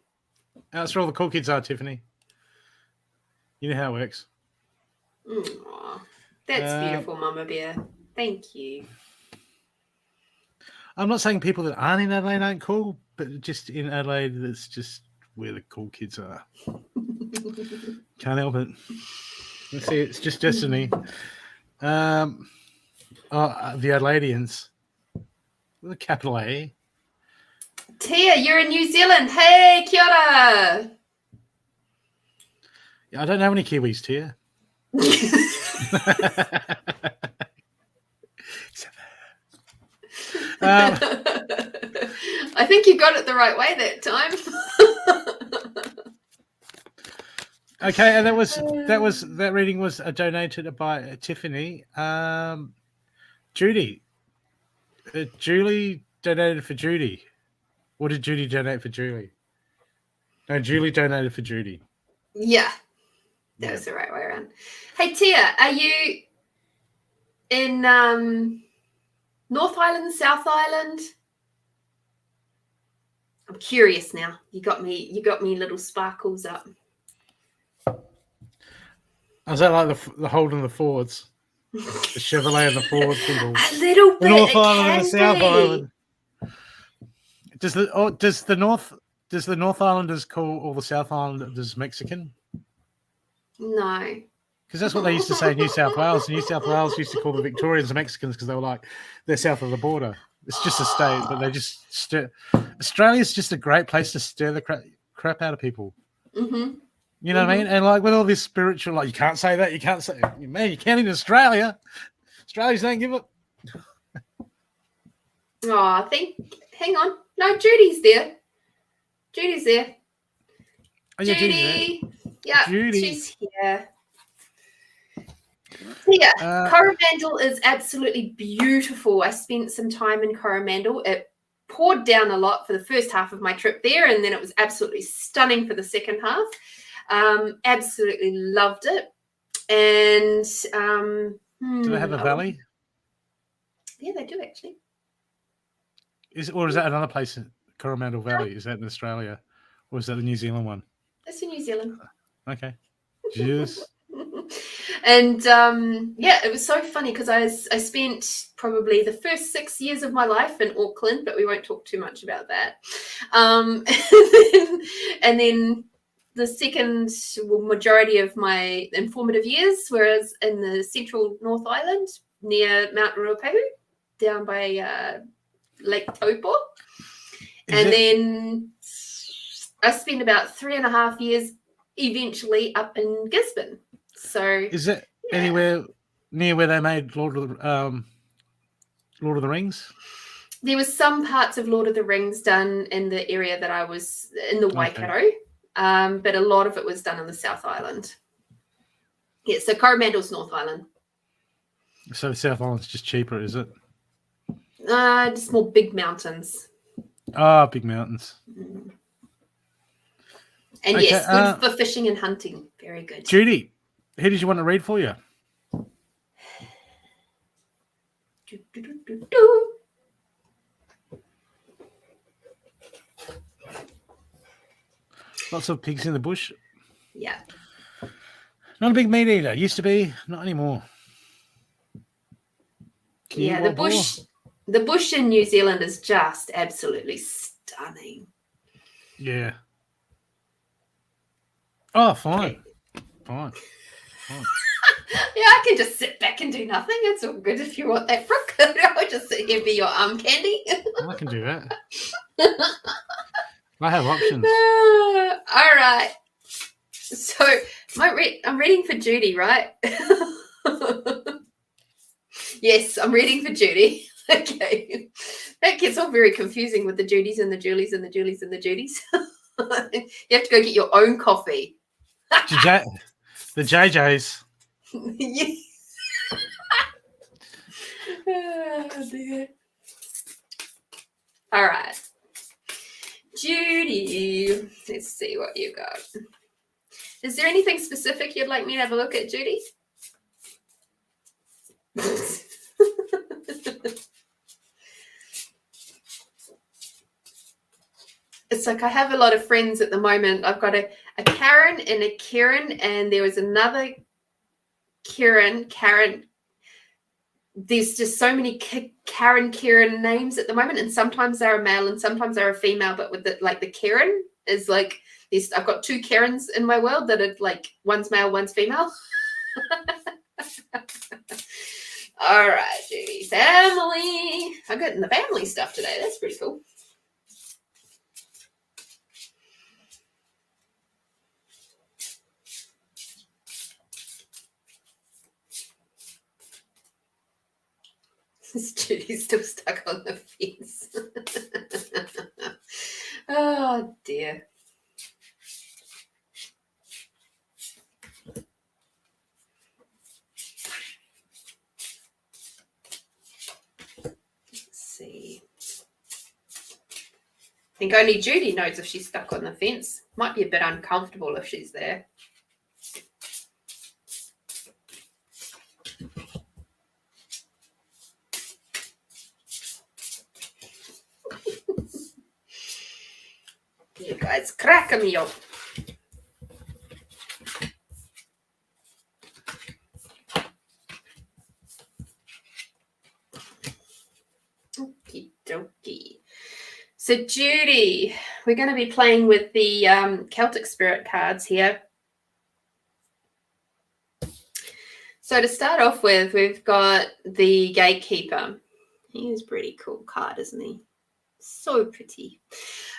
That's where all the cool kids are, Tiffany. You know how it works. That's beautiful, Mama Bear. Thank you. I'm not saying people that aren't in Adelaide aren't cool, but just in Adelaide, that's just where the cool kids are. Can't help it. Let's see, it's just destiny. The Adelaideans with a capital A. Tia, you're in New Zealand. Hey, kia ora. Yeah, I don't know any Kiwis, Tia. I think you got it the right way that time. Okay, and that reading was donated by Tiffany. Judy. Julie donated for Judy. Or did Judy donate for Julie? No, Julie donated for Judy. Yeah. That was the right way around. Hey, Tia, are you in North Island, South Island? I'm curious now. You got me little sparkles up. Is that like the holding the Fords? The Chevrolet and the Ford people? A little bit. The North Island and the South Island. Does the North Islanders call all the South Islanders Mexican? No. Because that's what they used to say in New South Wales. New South Wales used to call the Victorians Mexicans because they were like, they're south of the border. It's just a state, but they just stir. Australia's just a great place to stir the crap out of people. Mm-hmm. You know what I mean? And like with all this spiritual, like you can't say that, you can't say, man, you can in Australia. Australians don't give it. Oh, hang on. No, Judy's there. Judy's there. Oh, yeah, Judy. Yeah, Judy. She's here. Yeah, Coromandel is absolutely beautiful. I spent some time in Coromandel. It poured down a lot for the first half of my trip there, and then it was absolutely stunning for the second half. Absolutely loved it. And do they have a valley? Yeah, they do actually. Is that another place in Coromandel Valley? Is that in Australia, or is that the New Zealand one? It's in New Zealand. Okay. Cheers. And it was so funny because I spent probably the first 6 years of my life in Auckland, but we won't talk too much about that. And then the second majority of my informative years, whereas in the central North Island near Mount Ruapehu, down by Lake Taupo. Then I spent about 3.5 years eventually up in Gisborne. So is it anywhere near where they made Lord of the Rings? There was some parts of Lord of the Rings done in the area that I was in, the Waikato, but a lot of it was done on the South Island. Yeah, so Coromandel's North Island. So the South Island's just cheaper, is it? Just more big mountains. Big mountains. And okay, yes, good for fishing and hunting. Very good. Judy, who did you want to read for you? Lots of pigs in the bush. Yeah. Not a big meat eater. Used to be, not anymore. Yeah, the bush in New Zealand is just absolutely stunning. Yeah. Oh, fine. Fine. Yeah, I can just sit back and do nothing. It's all good if you want that, Brooke. I'll just sit here and be your arm candy. I can do that. I have options. All right. So I'm reading for Judy, right? Yes, I'm reading for Judy. Okay. That gets all very confusing with the Judys and the Julies and the Julies and the Judys. You have to go get your own coffee. The JJs. Yes. Oh, dear. All right. Judy, let's see what you got. Is there anything specific you'd like me to have a look at, Judy? It's like I have a lot of friends at the moment. I've got a Karen and a Kieran, and there was another Karen. There's just so many Karen names at the moment, and sometimes they're a male and sometimes they're a female, but with the Karen is like this. I've got two Karens in my world that are like one's male, one's female. All right, Judy. Family. I'm getting the family stuff today. That's pretty cool. Judy's still stuck on the fence. Oh, dear. Let's see. I think only Judy knows if she's stuck on the fence. Might be a bit uncomfortable if she's there. You guys cracking me up. Okie dokie. So Judy, we're going to be playing with the Celtic Spirit cards here. So to start off with, we've got the Gatekeeper. He's a pretty cool card, isn't he? So pretty.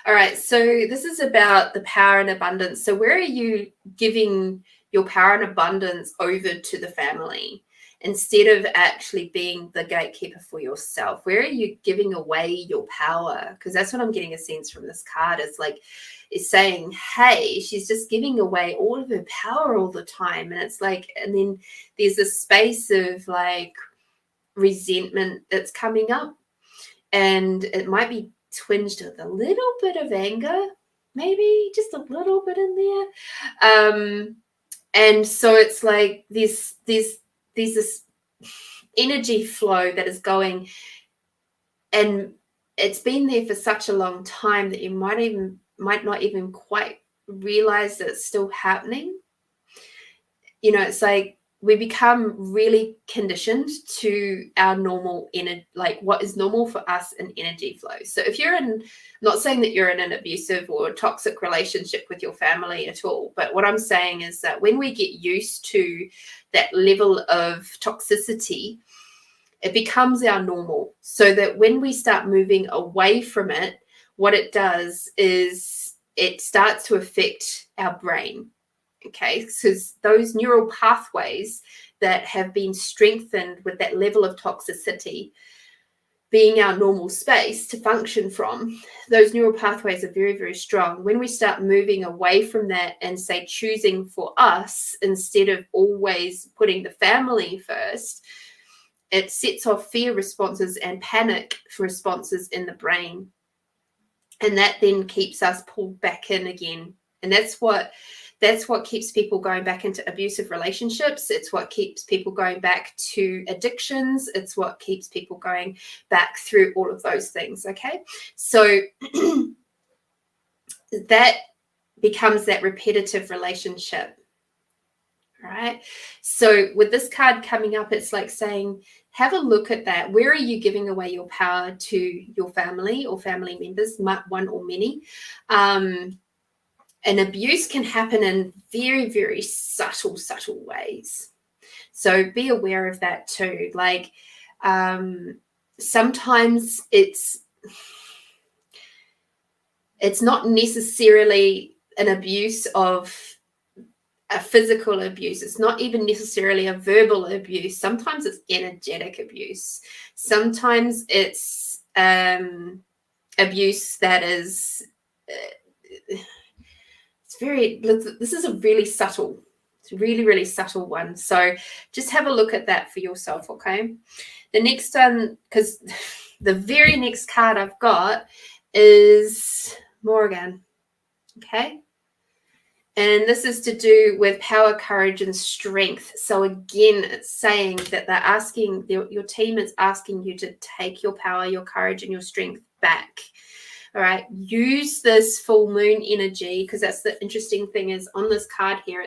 All right, so this is about the power and abundance. So where are you giving your power and abundance over to the family instead of actually being the gatekeeper for yourself? Where are you giving away your power? Because that's what I'm getting a sense from this card. It's saying, hey, she's just giving away all of her power all the time. And it's like, and then there's a space of like resentment that's coming up. And it might be twinged with a little bit of anger, maybe just a little bit in there. And so it's like there's this energy flow that is going, and it's been there for such a long time that you might not even quite realize that it's still happening. You know, it's like we become really conditioned to our normal like what is normal for us in energy flow. So if you're not saying that you're in an abusive or toxic relationship with your family at all, but what I'm saying is that when we get used to that level of toxicity, it becomes our normal. So that when we start moving away from it, what it does is it starts to affect our brain. Okay, so those neural pathways that have been strengthened with that level of toxicity being our normal space to function from, those neural pathways are very, very strong. When we start moving away from that and say choosing for us instead of always putting the family first, it sets off fear responses and panic responses in the brain. And that then keeps us pulled back in again. And that's what keeps people going back into abusive relationships. It's what keeps people going back to addictions. It's what keeps people going back through all of those things. Okay. So that becomes that repetitive relationship. Right. So with this card coming up, it's like saying, have a look at that. Where are you giving away your power to your family or family members, one or many? And abuse can happen in very, very subtle ways. So be aware of that too. Like sometimes it's not necessarily an abuse of a physical abuse. It's not even necessarily a verbal abuse. Sometimes it's energetic abuse. Sometimes it's abuse that is this is a really subtle, it's a really, really subtle one. So just have a look at that for yourself, okay? The next one, because the very next card I've got is Morgan, okay? And this is to do with power, courage, and strength. So again, it's saying that they're asking, your team is asking you to take your power, your courage, and your strength back. All right, use this full moon energy, because that's the interesting thing is on this card here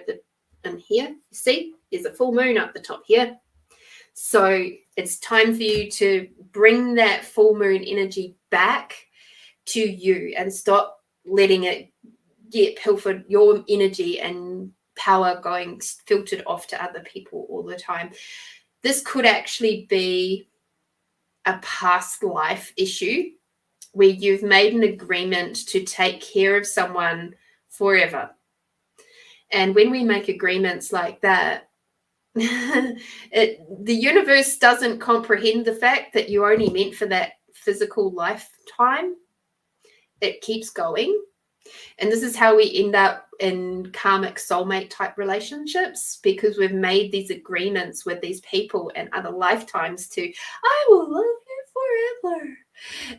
in here, you see, there's a full moon up the top here. So it's time for you to bring that full moon energy back to you and stop letting it get pilfered, your energy and power going filtered off to other people all the time. This could actually be a past life issue where you've made an agreement to take care of someone forever. And when we make agreements like that, the universe doesn't comprehend the fact that you're only meant for that physical lifetime. It keeps going. And this is how we end up in karmic soulmate type relationships, because we've made these agreements with these people and other lifetimes to, I will love you forever.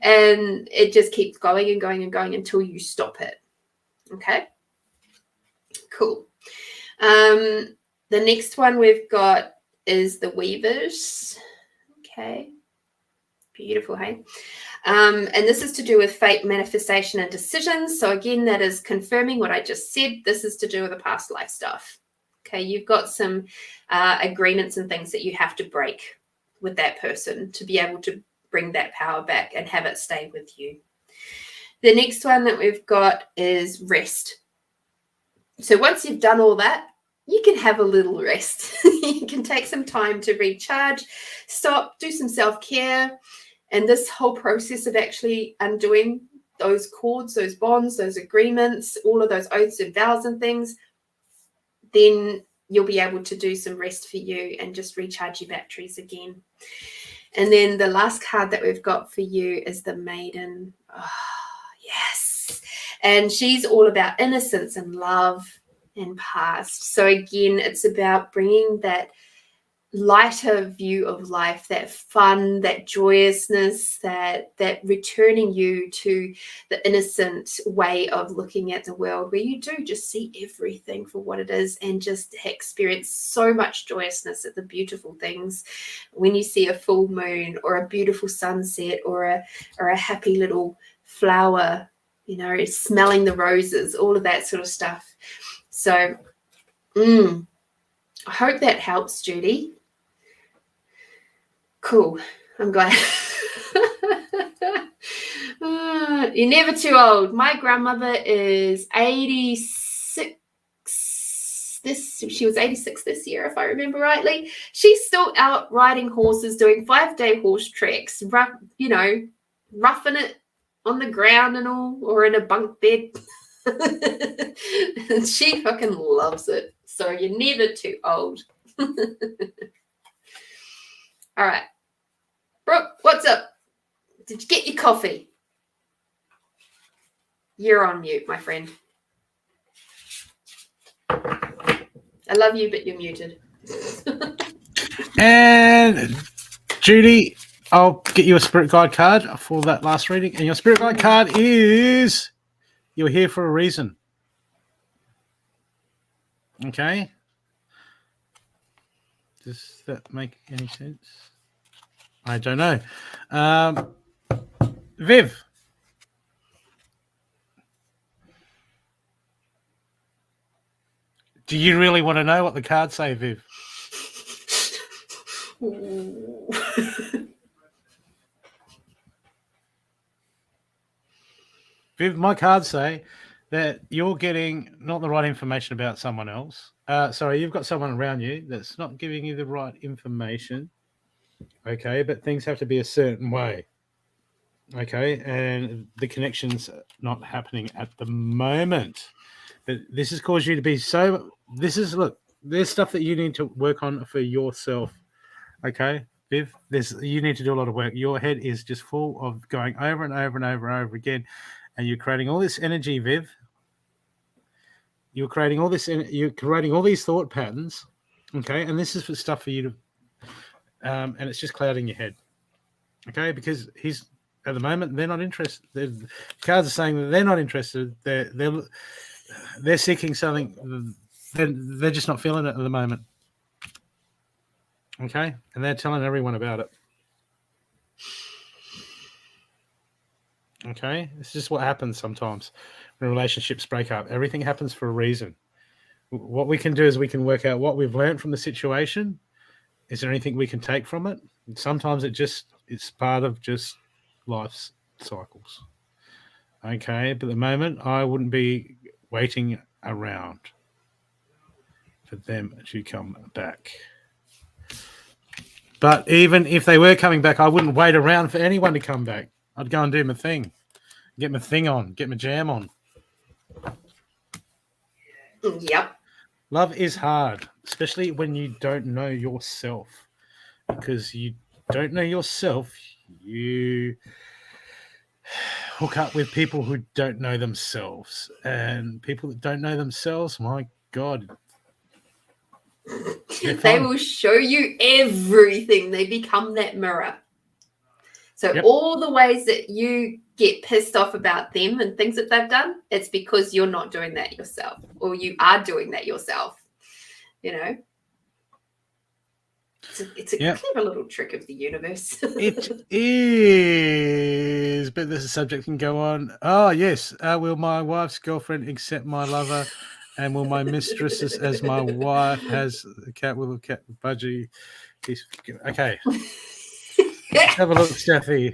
And it just keeps going and going and going until you stop it. Okay, cool. The next one we've got is the Weavers. Okay, beautiful, hey? And this is to do with fate, manifestation, and decisions. So again, that is confirming what I just said. This is to do with the past life stuff. Okay, you've got some agreements and things that you have to break with that person to be able to bring that power back and have it stay with you. The next one that we've got is rest. So once you've done all that, you can have a little rest. You can take some time to recharge, stop, do some self-care. And this whole process of actually undoing those cords, those bonds, those agreements, all of those oaths and vows and things, then you'll be able to do some rest for you and just recharge your batteries again. And then the last card that we've got for you is the Maiden. Oh, yes. And she's all about innocence and love and past. So again, it's about bringing that lighter view of life, that fun, that joyousness, that returning you to the innocent way of looking at the world, where you do just see everything for what it is and just experience so much joyousness at the beautiful things. When you see a full moon or a beautiful sunset or a happy little flower, you know, smelling the roses, all of that sort of stuff. So I hope that helps, Judy. Cool. I'm glad. You're never too old. My grandmother is 86. She was 86 this year, if I remember rightly. She's still out riding horses, doing 5-day horse treks, roughing it on the ground and all, or in a bunk bed. She fucking loves it. So you're never too old. All right. Brooke, what's up? Did you get your coffee? You're on mute, my friend. I love you, but you're muted. And Judy, I'll get you a spirit guide card for that last reading. And your spirit guide card is you're here for a reason. Okay. Does that make any sense? I don't know. Viv. Do you really want to know what the cards say, Viv? Viv, my cards say that you're getting not the right information about someone else. Sorry, you've got someone around you that's not giving you the right information. Okay, but things have to be a certain way. Okay, and the connection's not happening at the moment. But this has caused you to be so... Look, there's stuff that you need to work on for yourself. Okay, Viv, you need to do a lot of work. Your head is just full of going over and over and over and over again, and you're creating all this energy, Viv. You're creating all this. You're creating all these thought patterns. Okay, and this is for stuff for you to, and it's just clouding your head. Okay, because he's at the moment they're not interested. The cards are saying that they're not interested. They're seeking something. They're just not feeling it at the moment. Okay, and they're telling everyone about it. Okay, it's just what happens sometimes when relationships break up. Everything happens for a reason. What we can do is we can work out what we've learned from the situation. Is there anything we can take from it? And sometimes it's part of just life's cycles. Okay, but at the moment, I wouldn't be waiting around for them to come back. But even if they were coming back, I wouldn't wait around for anyone to come back. I'd go and do my thing. Get my thing on. Get my jam on. Yep. Love is hard, especially when you don't know yourself. Because you don't know yourself, you hook up with people who don't know themselves. And people that don't know themselves, my God. They will show you everything. They become that mirror. So all the ways that you get pissed off about them and things that they've done, it's because you're not doing that yourself, or you are doing that yourself. You know, it's a clever little trick of the universe. It is, but there's a subject can go on. Oh yes, will my wife's girlfriend accept my lover, and will my mistress as my wife has a cat with a cat budgie? Okay. Let's have a look, Steffi.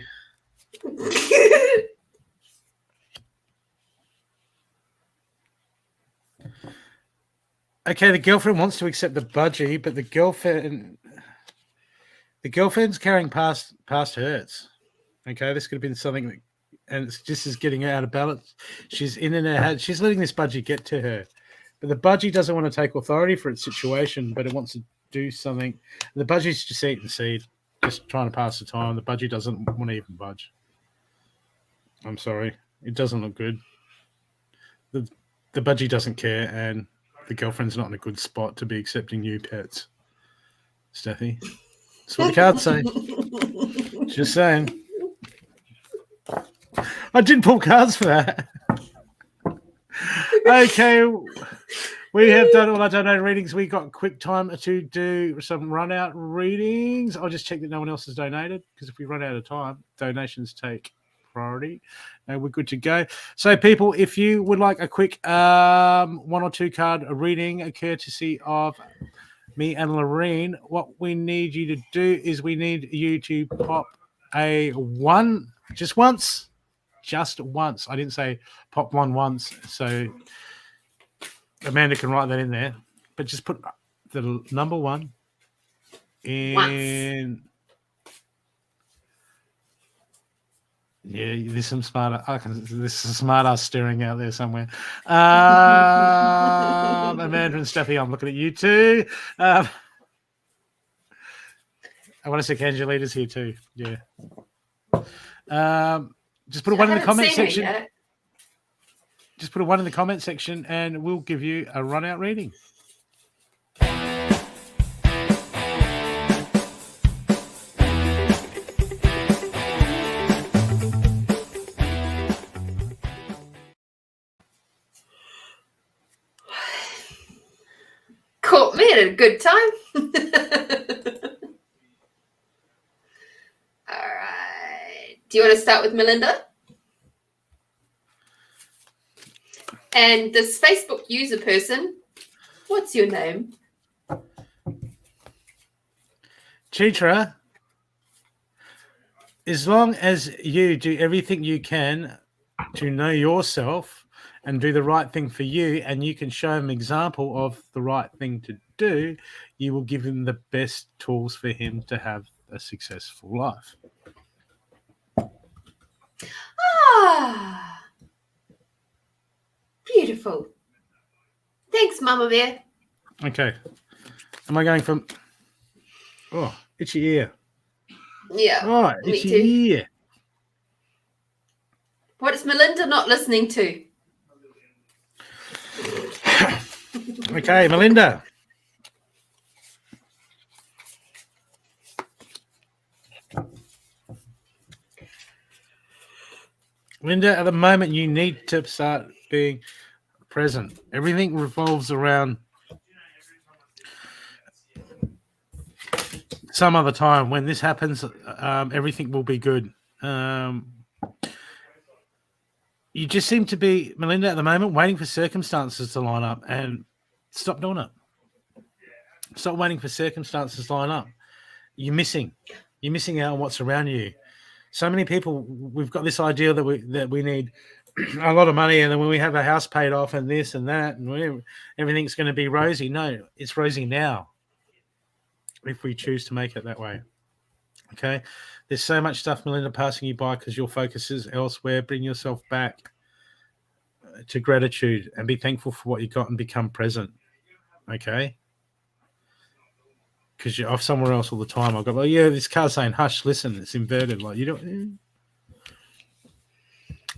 Okay, the girlfriend wants to accept the budgie, but the girlfriend's carrying past hurts. Okay, this could have been something that, and it's just as getting her out of balance. She's in her head. She's letting this budgie get to her, but the budgie doesn't want to take authority for its situation, but it wants to do something. The budgie's just eating seed. Just trying to pass the time. The budgie doesn't want to even budge. I'm sorry. It doesn't look good. The budgie doesn't care, and the girlfriend's not in a good spot to be accepting new pets. Steffi. That's what the cards say. Just saying. I did pull cards for that. Okay. We have done all our donated readings. We got quick time to do some run-out readings. I'll just check that no one else has donated, because if we run out of time, donations take priority. And we're good to go. So, people, if you would like a quick 1 or 2 card reading, a courtesy of me and Lorene, what we need you to do is we need you to pop a 1 just once. Just once. I didn't say pop 1 once. So Amanda can write that in there, but just put the number 1 in. Yeah, there's some there's some smart ass staring out there somewhere. Amanda and Steffi, I'm looking at you too. I want to see Angelita's here too. Yeah. Just put a 1 in the comment section. Just put a 1 in the comment section, and we'll give you a run-out reading. Caught me at a good time. All right. Do you want to start with Melinda? And this Facebook user person, what's your name? Chitra, as long as you do everything you can to know yourself and do the right thing for you, and you can show him an example of the right thing to do, you will give him the best tools for him to have a successful life. Ah, beautiful. Thanks, Mama Bear. Okay. Am I going from... Oh, itchy ear. Yeah. Oh, itchy ear. What is Melinda not listening to? Okay, Melinda. Linda, at the moment, you need to start being present. Everything revolves around some other time. When this happens, everything will be good. You just seem to be, Melinda, at the moment, waiting for circumstances to line up, and stop doing it. Stop waiting for circumstances to line up. You're missing out on what's around you. So many people, we've got this idea that we need a lot of money, and then when we have a house paid off and this and that, and everything's going to be rosy. No, it's rosy now if we choose to make it that way. Okay? There's so much stuff, Melinda, passing you by because your focus is elsewhere. Bring yourself back to gratitude and be thankful for what you got and become present. Okay? Because you're off somewhere else all the time. I've got, well, yeah, this car's saying, hush, listen, it's inverted. Like, you don't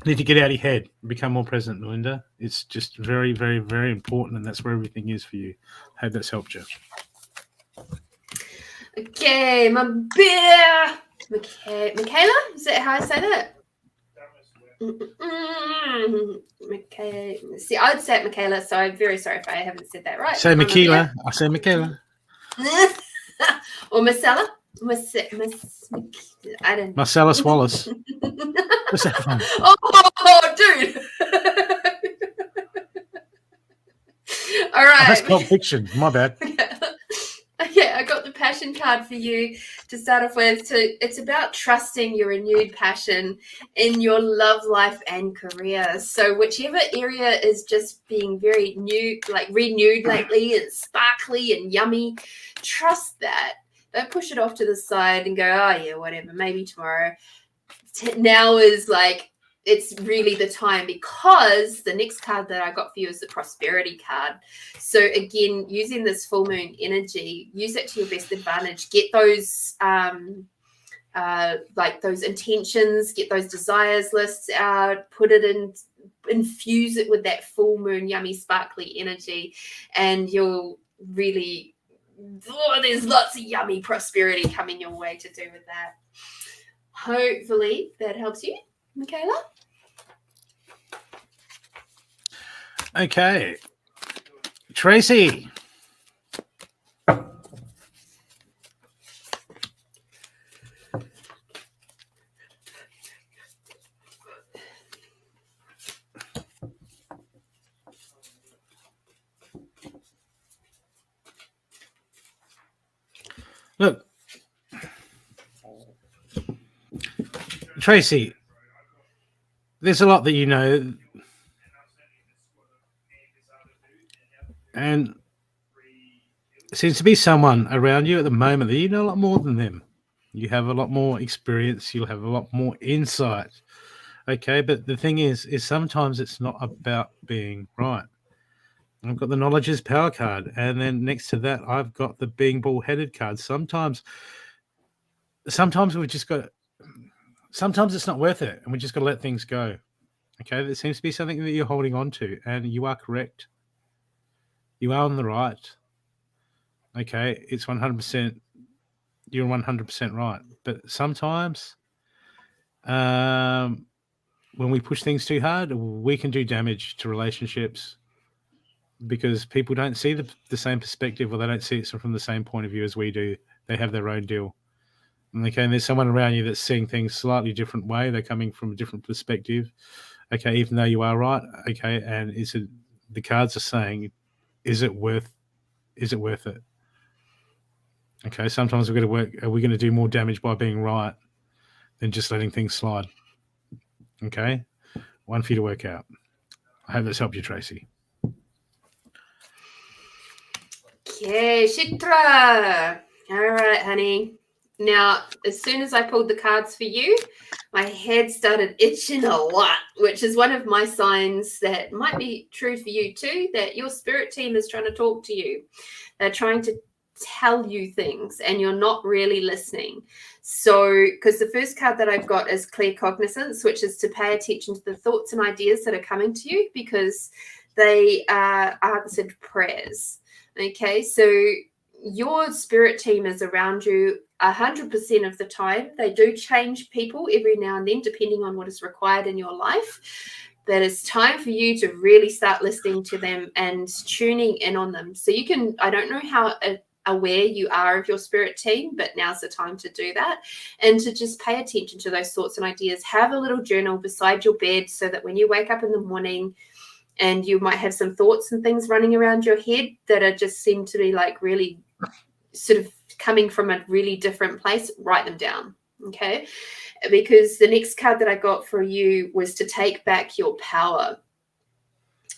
need to get out of your head and become more present, Melinda. It's just very, very, very important, and that's where everything is for you. I hope that's helped you. Okay, my bear. Michaela? Is that how I say that? Michaela. See, I would say it Michaela, so I'm very sorry if I haven't said that right. Say Michaela. I say Michaela. Or Marcella? I don't know. Marcellus Wallace. What's that from? Oh, dude. All right. Oh, that's Pulp Fiction. My bad. Okay, I got the passion card for you to start off with. So it's about trusting your renewed passion in your love life and career. So whichever area is just being very new, like renewed lately and sparkly and yummy, trust that. Don't push it off to the side and go, oh yeah, whatever, maybe tomorrow. Now is like, it's really the time, because the next card that I got for you is the prosperity card. So again, using this full moon energy, use it to your best advantage. Get those like those intentions, get those desires lists out, put it in, infuse it with that full moon yummy sparkly energy, and you'll really, there's lots of yummy prosperity coming your way to do with that. Hopefully that helps you, Michaela. Okay. Tracy. Look, Tracy, there's a lot that you know, and there seems to be someone around you at the moment that you know a lot more than them. You have a lot more experience. You'll have a lot more insight Okay, but the thing is sometimes it's not about being right. I've got the knowledge is power card, and then next to that, I've got the being bull-headed card. Sometimes we've just got. Sometimes it's not worth it, and we just got to let things go. Okay, there seems to be something that you're holding on to, and you are correct. You are on the right. Okay, it's 100%. You're 100% right, but sometimes, when we push things too hard, we can do damage to relationships. Because people don't see the same perspective, or they don't see it from the same point of view as we do. They have their own deal. Okay, and there's someone around you that's seeing things slightly different way. They're coming from a different perspective. Okay, even though you are right. Okay, and the cards are saying, is it worth it? Okay, sometimes we're going to work. Are we going to do more damage by being right than just letting things slide? Okay, one for you to work out. I hope that's helped you, Tracy. Okay, Chakra. All right, honey. Now, as soon as I pulled the cards for you, my head started itching a lot, which is one of my signs that might be true for you too, that your spirit team is trying to talk to you. They're trying to tell you things and you're not really listening. So, because the first card that I've got is clear cognizance, which is to pay attention to the thoughts and ideas that are coming to you, because they are answered prayers. Okay, so your spirit team is around you 100% of the time. They do change people every now and then, depending on what is required in your life. But it's time for you to really start listening to them and tuning in on them. So you can, I don't know how aware you are of your spirit team, but now's the time to do that and to just pay attention to those thoughts and ideas. Have a little journal beside your bed so that when you wake up in the morning, and you might have some thoughts and things running around your head that are just seem to be like really sort of coming from a really different place, write them down, okay? Because the next card that I got for you was to take back your power.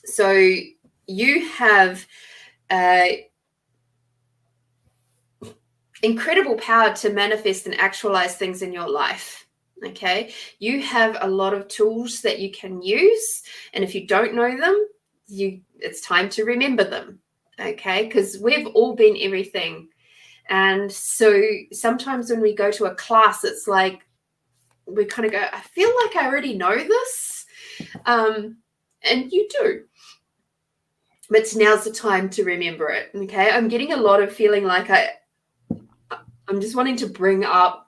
So you have incredible power to manifest and actualize things in your life. Okay, you have a lot of tools that you can use, and if you don't know them, it's time to remember them. Okay, because we've all been everything, and so sometimes when we go to a class, it's like we kind of go, I feel like I already know this, and you do, but now's the time to remember it. Okay, I'm getting a lot of feeling like I'm just wanting to bring up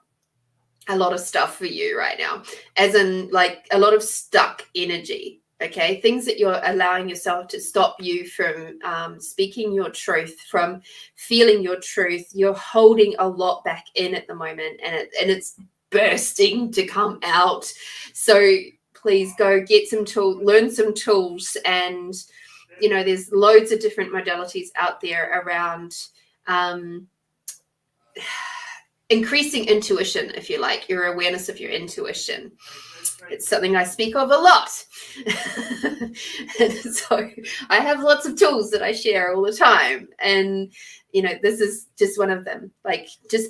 a lot of stuff for you right now, as in like a lot of stuck energy, okay? Things that you're allowing yourself to stop you from speaking your truth, from feeling your truth. You're holding a lot back in at the moment, and it's bursting to come out. So please go get some tools, learn some tools, and you know, there's loads of different modalities out there around increasing intuition, if you like, your awareness of your intuition. It's something I speak of a lot. So I have lots of tools that I share all the time. And, you know, this is just one of them. Like, just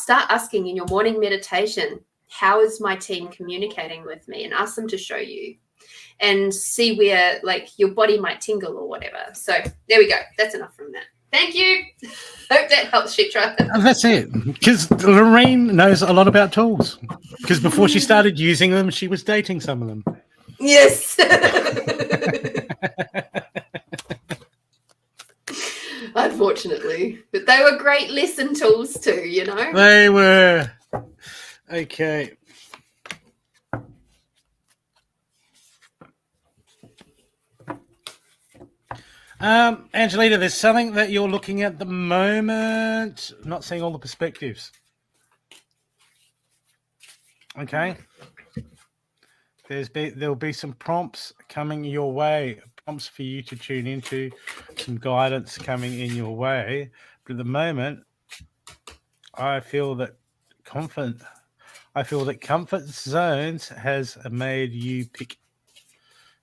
start asking in your morning meditation, how is my team communicating with me? And ask them to show you and see where, like, your body might tingle or whatever. So there we go. That's enough from that. Thank you. Hope that helps, Chakra. That's it. Because Lorene knows a lot about tools. Because before she started using them, she was dating some of them. Yes. Unfortunately. But they were great lesson tools too, you know? They were. Okay. Angelita, there's something that you're looking at the moment. Not seeing all the perspectives. Okay. There'll be some prompts coming your way, prompts for you to tune into, some guidance coming in your way. But at the moment, I feel that comfort zones has made you pick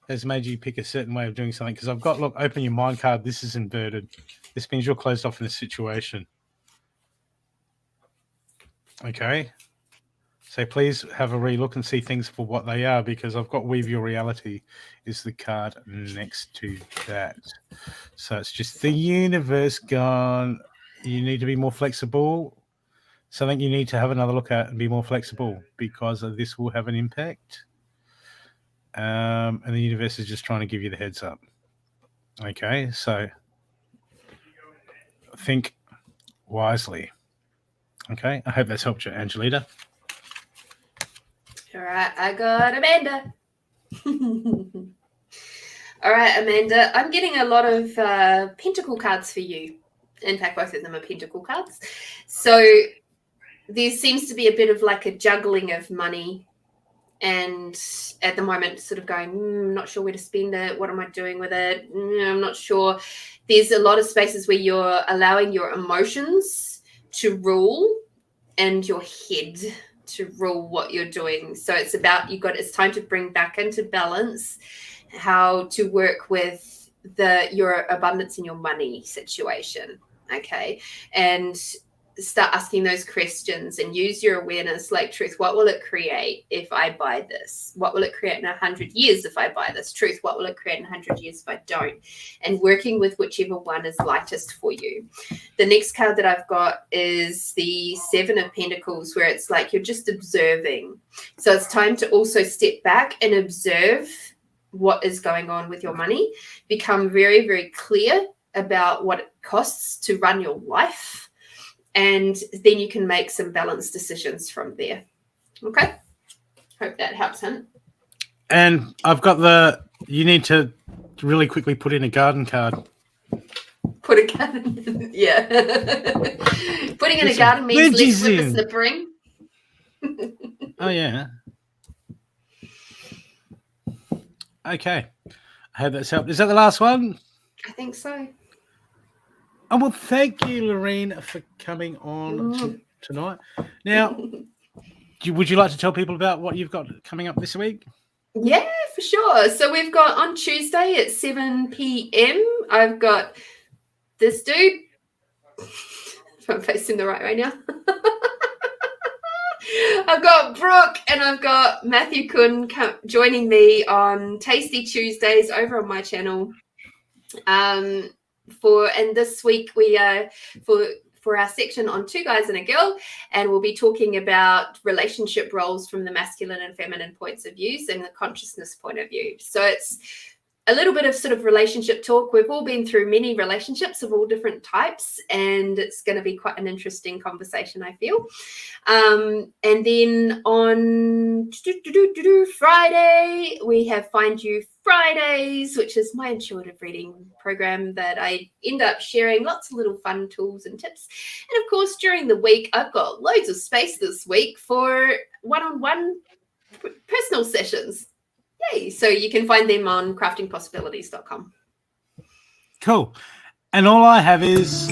a certain way of doing something. Because I've got, look, open your mind card. This is inverted. This means you're closed off in a situation. Okay. So please have a relook and see things for what they are, because I've got Weave Your Reality is the card next to that. So it's just the universe gone. You need to be more flexible. Something you need to have another look at and be more flexible, because this will have an impact. And the universe is just trying to give you the heads up. Okay, so think wisely. Okay, I hope that's helped you, Angelita. All right, I got Amanda. All right, Amanda, I'm getting a lot of pentacle cards for you. In fact, both of them are pentacle cards. So there seems to be a bit of like a juggling of money, and at the moment sort of going, I'm not sure where to spend it. What am I doing with it? I'm not sure. There's a lot of spaces where you're allowing your emotions to rule and your head to rule what you're doing. So it's about, it's time to bring back into balance how to work with your abundance and your money situation. Okay. And start asking those questions and use your awareness, like, truth, what will it create if I buy this? What will it create in 100 years if I buy this? Truth, what will it create in 100 years if I don't? And working with whichever one is lightest for you. The next card that I've got is the Seven of Pentacles, where it's like you're just observing. So it's time to also step back and observe what is going on with your money. Become very, very clear about what it costs to run your life. And then you can make some balanced decisions from there. Okay. Hope that helps, him. And I've got you need to really quickly put in a garden card. Put a garden in, yeah. Putting in a garden means less whippersnippering. Oh, yeah. Okay. I hope that's helped. Is that the last one? I think so. Oh, well, thank you, Lorene, for coming on tonight. Now, would you like to tell people about what you've got coming up this week? Yeah, for sure. So we've got on Tuesday at 7 p.m. I've got this dude. If I'm facing the right way now. I've got Brooke and I've got Matthew Kun joining me on Tasty Tuesdays over on my channel. And this week we are for our section on Two Guys and a Girl, and we'll be talking about relationship roles from the masculine and feminine points of views and the consciousness point of view. So it's a little bit of sort of relationship talk. We've all been through many relationships of all different types, and it's going to be quite an interesting conversation, I feel. And then on Friday, we have Find You Fridays, which is my intuitive reading program that I end up sharing lots of little fun tools and tips. And of course, during the week, I've got loads of space this week for one-on-one personal sessions. Yay. So you can find them on craftingpossibilities.com. Cool. And all I have is...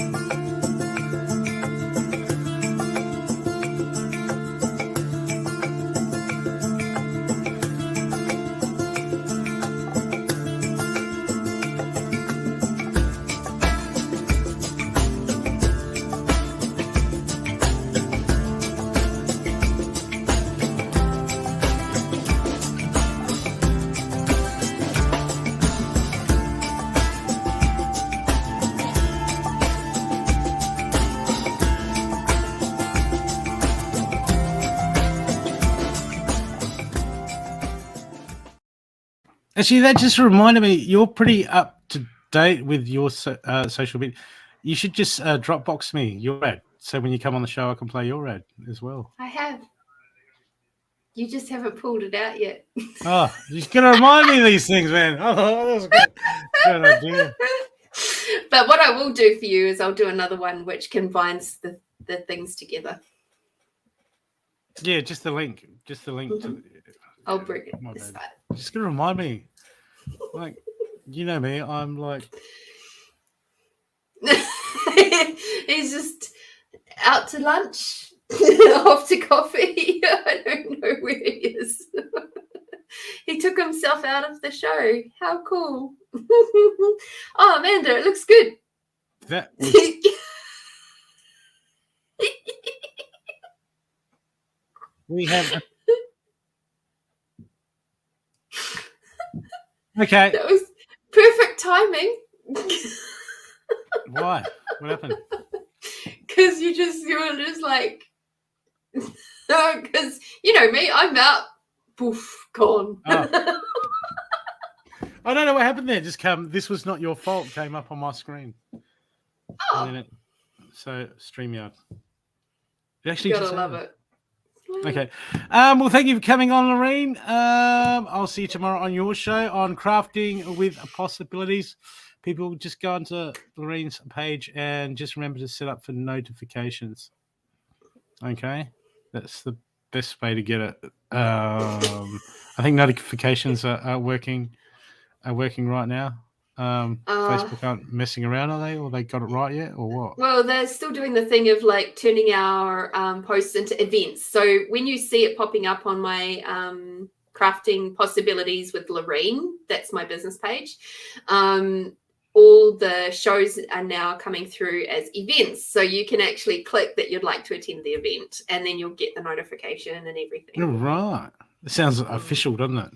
Actually, that just reminded me, you're pretty up to date with your social media. You should just Dropbox me your ad. So when you come on the show, I can play your ad as well. I have. You just haven't pulled it out yet. Oh, you're going to remind me of these things, man. Oh, that was a good idea. But what I will do for you is I'll do another one which combines the things together. Yeah, just the link. Just the link. Mm-hmm. I'll bring it. Just going to remind me. Like, you know me, I'm like... He's just out to lunch, off to coffee. I don't know where he is. He took himself out of the show. How cool. Oh, Amanda, it looks good. That was... We have. Okay. That was perfect timing. Why? What happened? Because you were just like, because you know me, I'm out. Poof, gone. Oh. I don't know what happened there. Just this was not your fault. Came up on my screen. Oh. So StreamYard. You actually gotta love it. Okay. Well, thank you for coming on, Lorene. I'll see you tomorrow on your show on Crafting with Possibilities. People, just go onto Lorene's page and just remember to set up for notifications. Okay, that's the best way to get it. I think notifications are working right now. Facebook aren't messing around, are they? Or they got it right yet, or what? Well, they're still doing the thing of like turning our posts into events. So when you see it popping up on my Crafting Possibilities with Lorene, that's my business page, all the shows are now coming through as events. So you can actually click that you'd like to attend the event, and then you'll get the notification and everything. All right. It sounds official, doesn't it?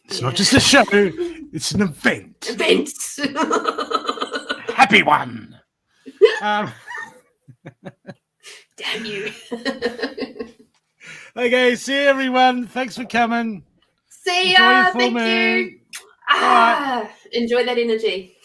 It's not just a show, it's an event. Event. Happy one. Damn you. Okay, see you, everyone. Thanks for coming. See ya. Thank you. Enjoy that energy.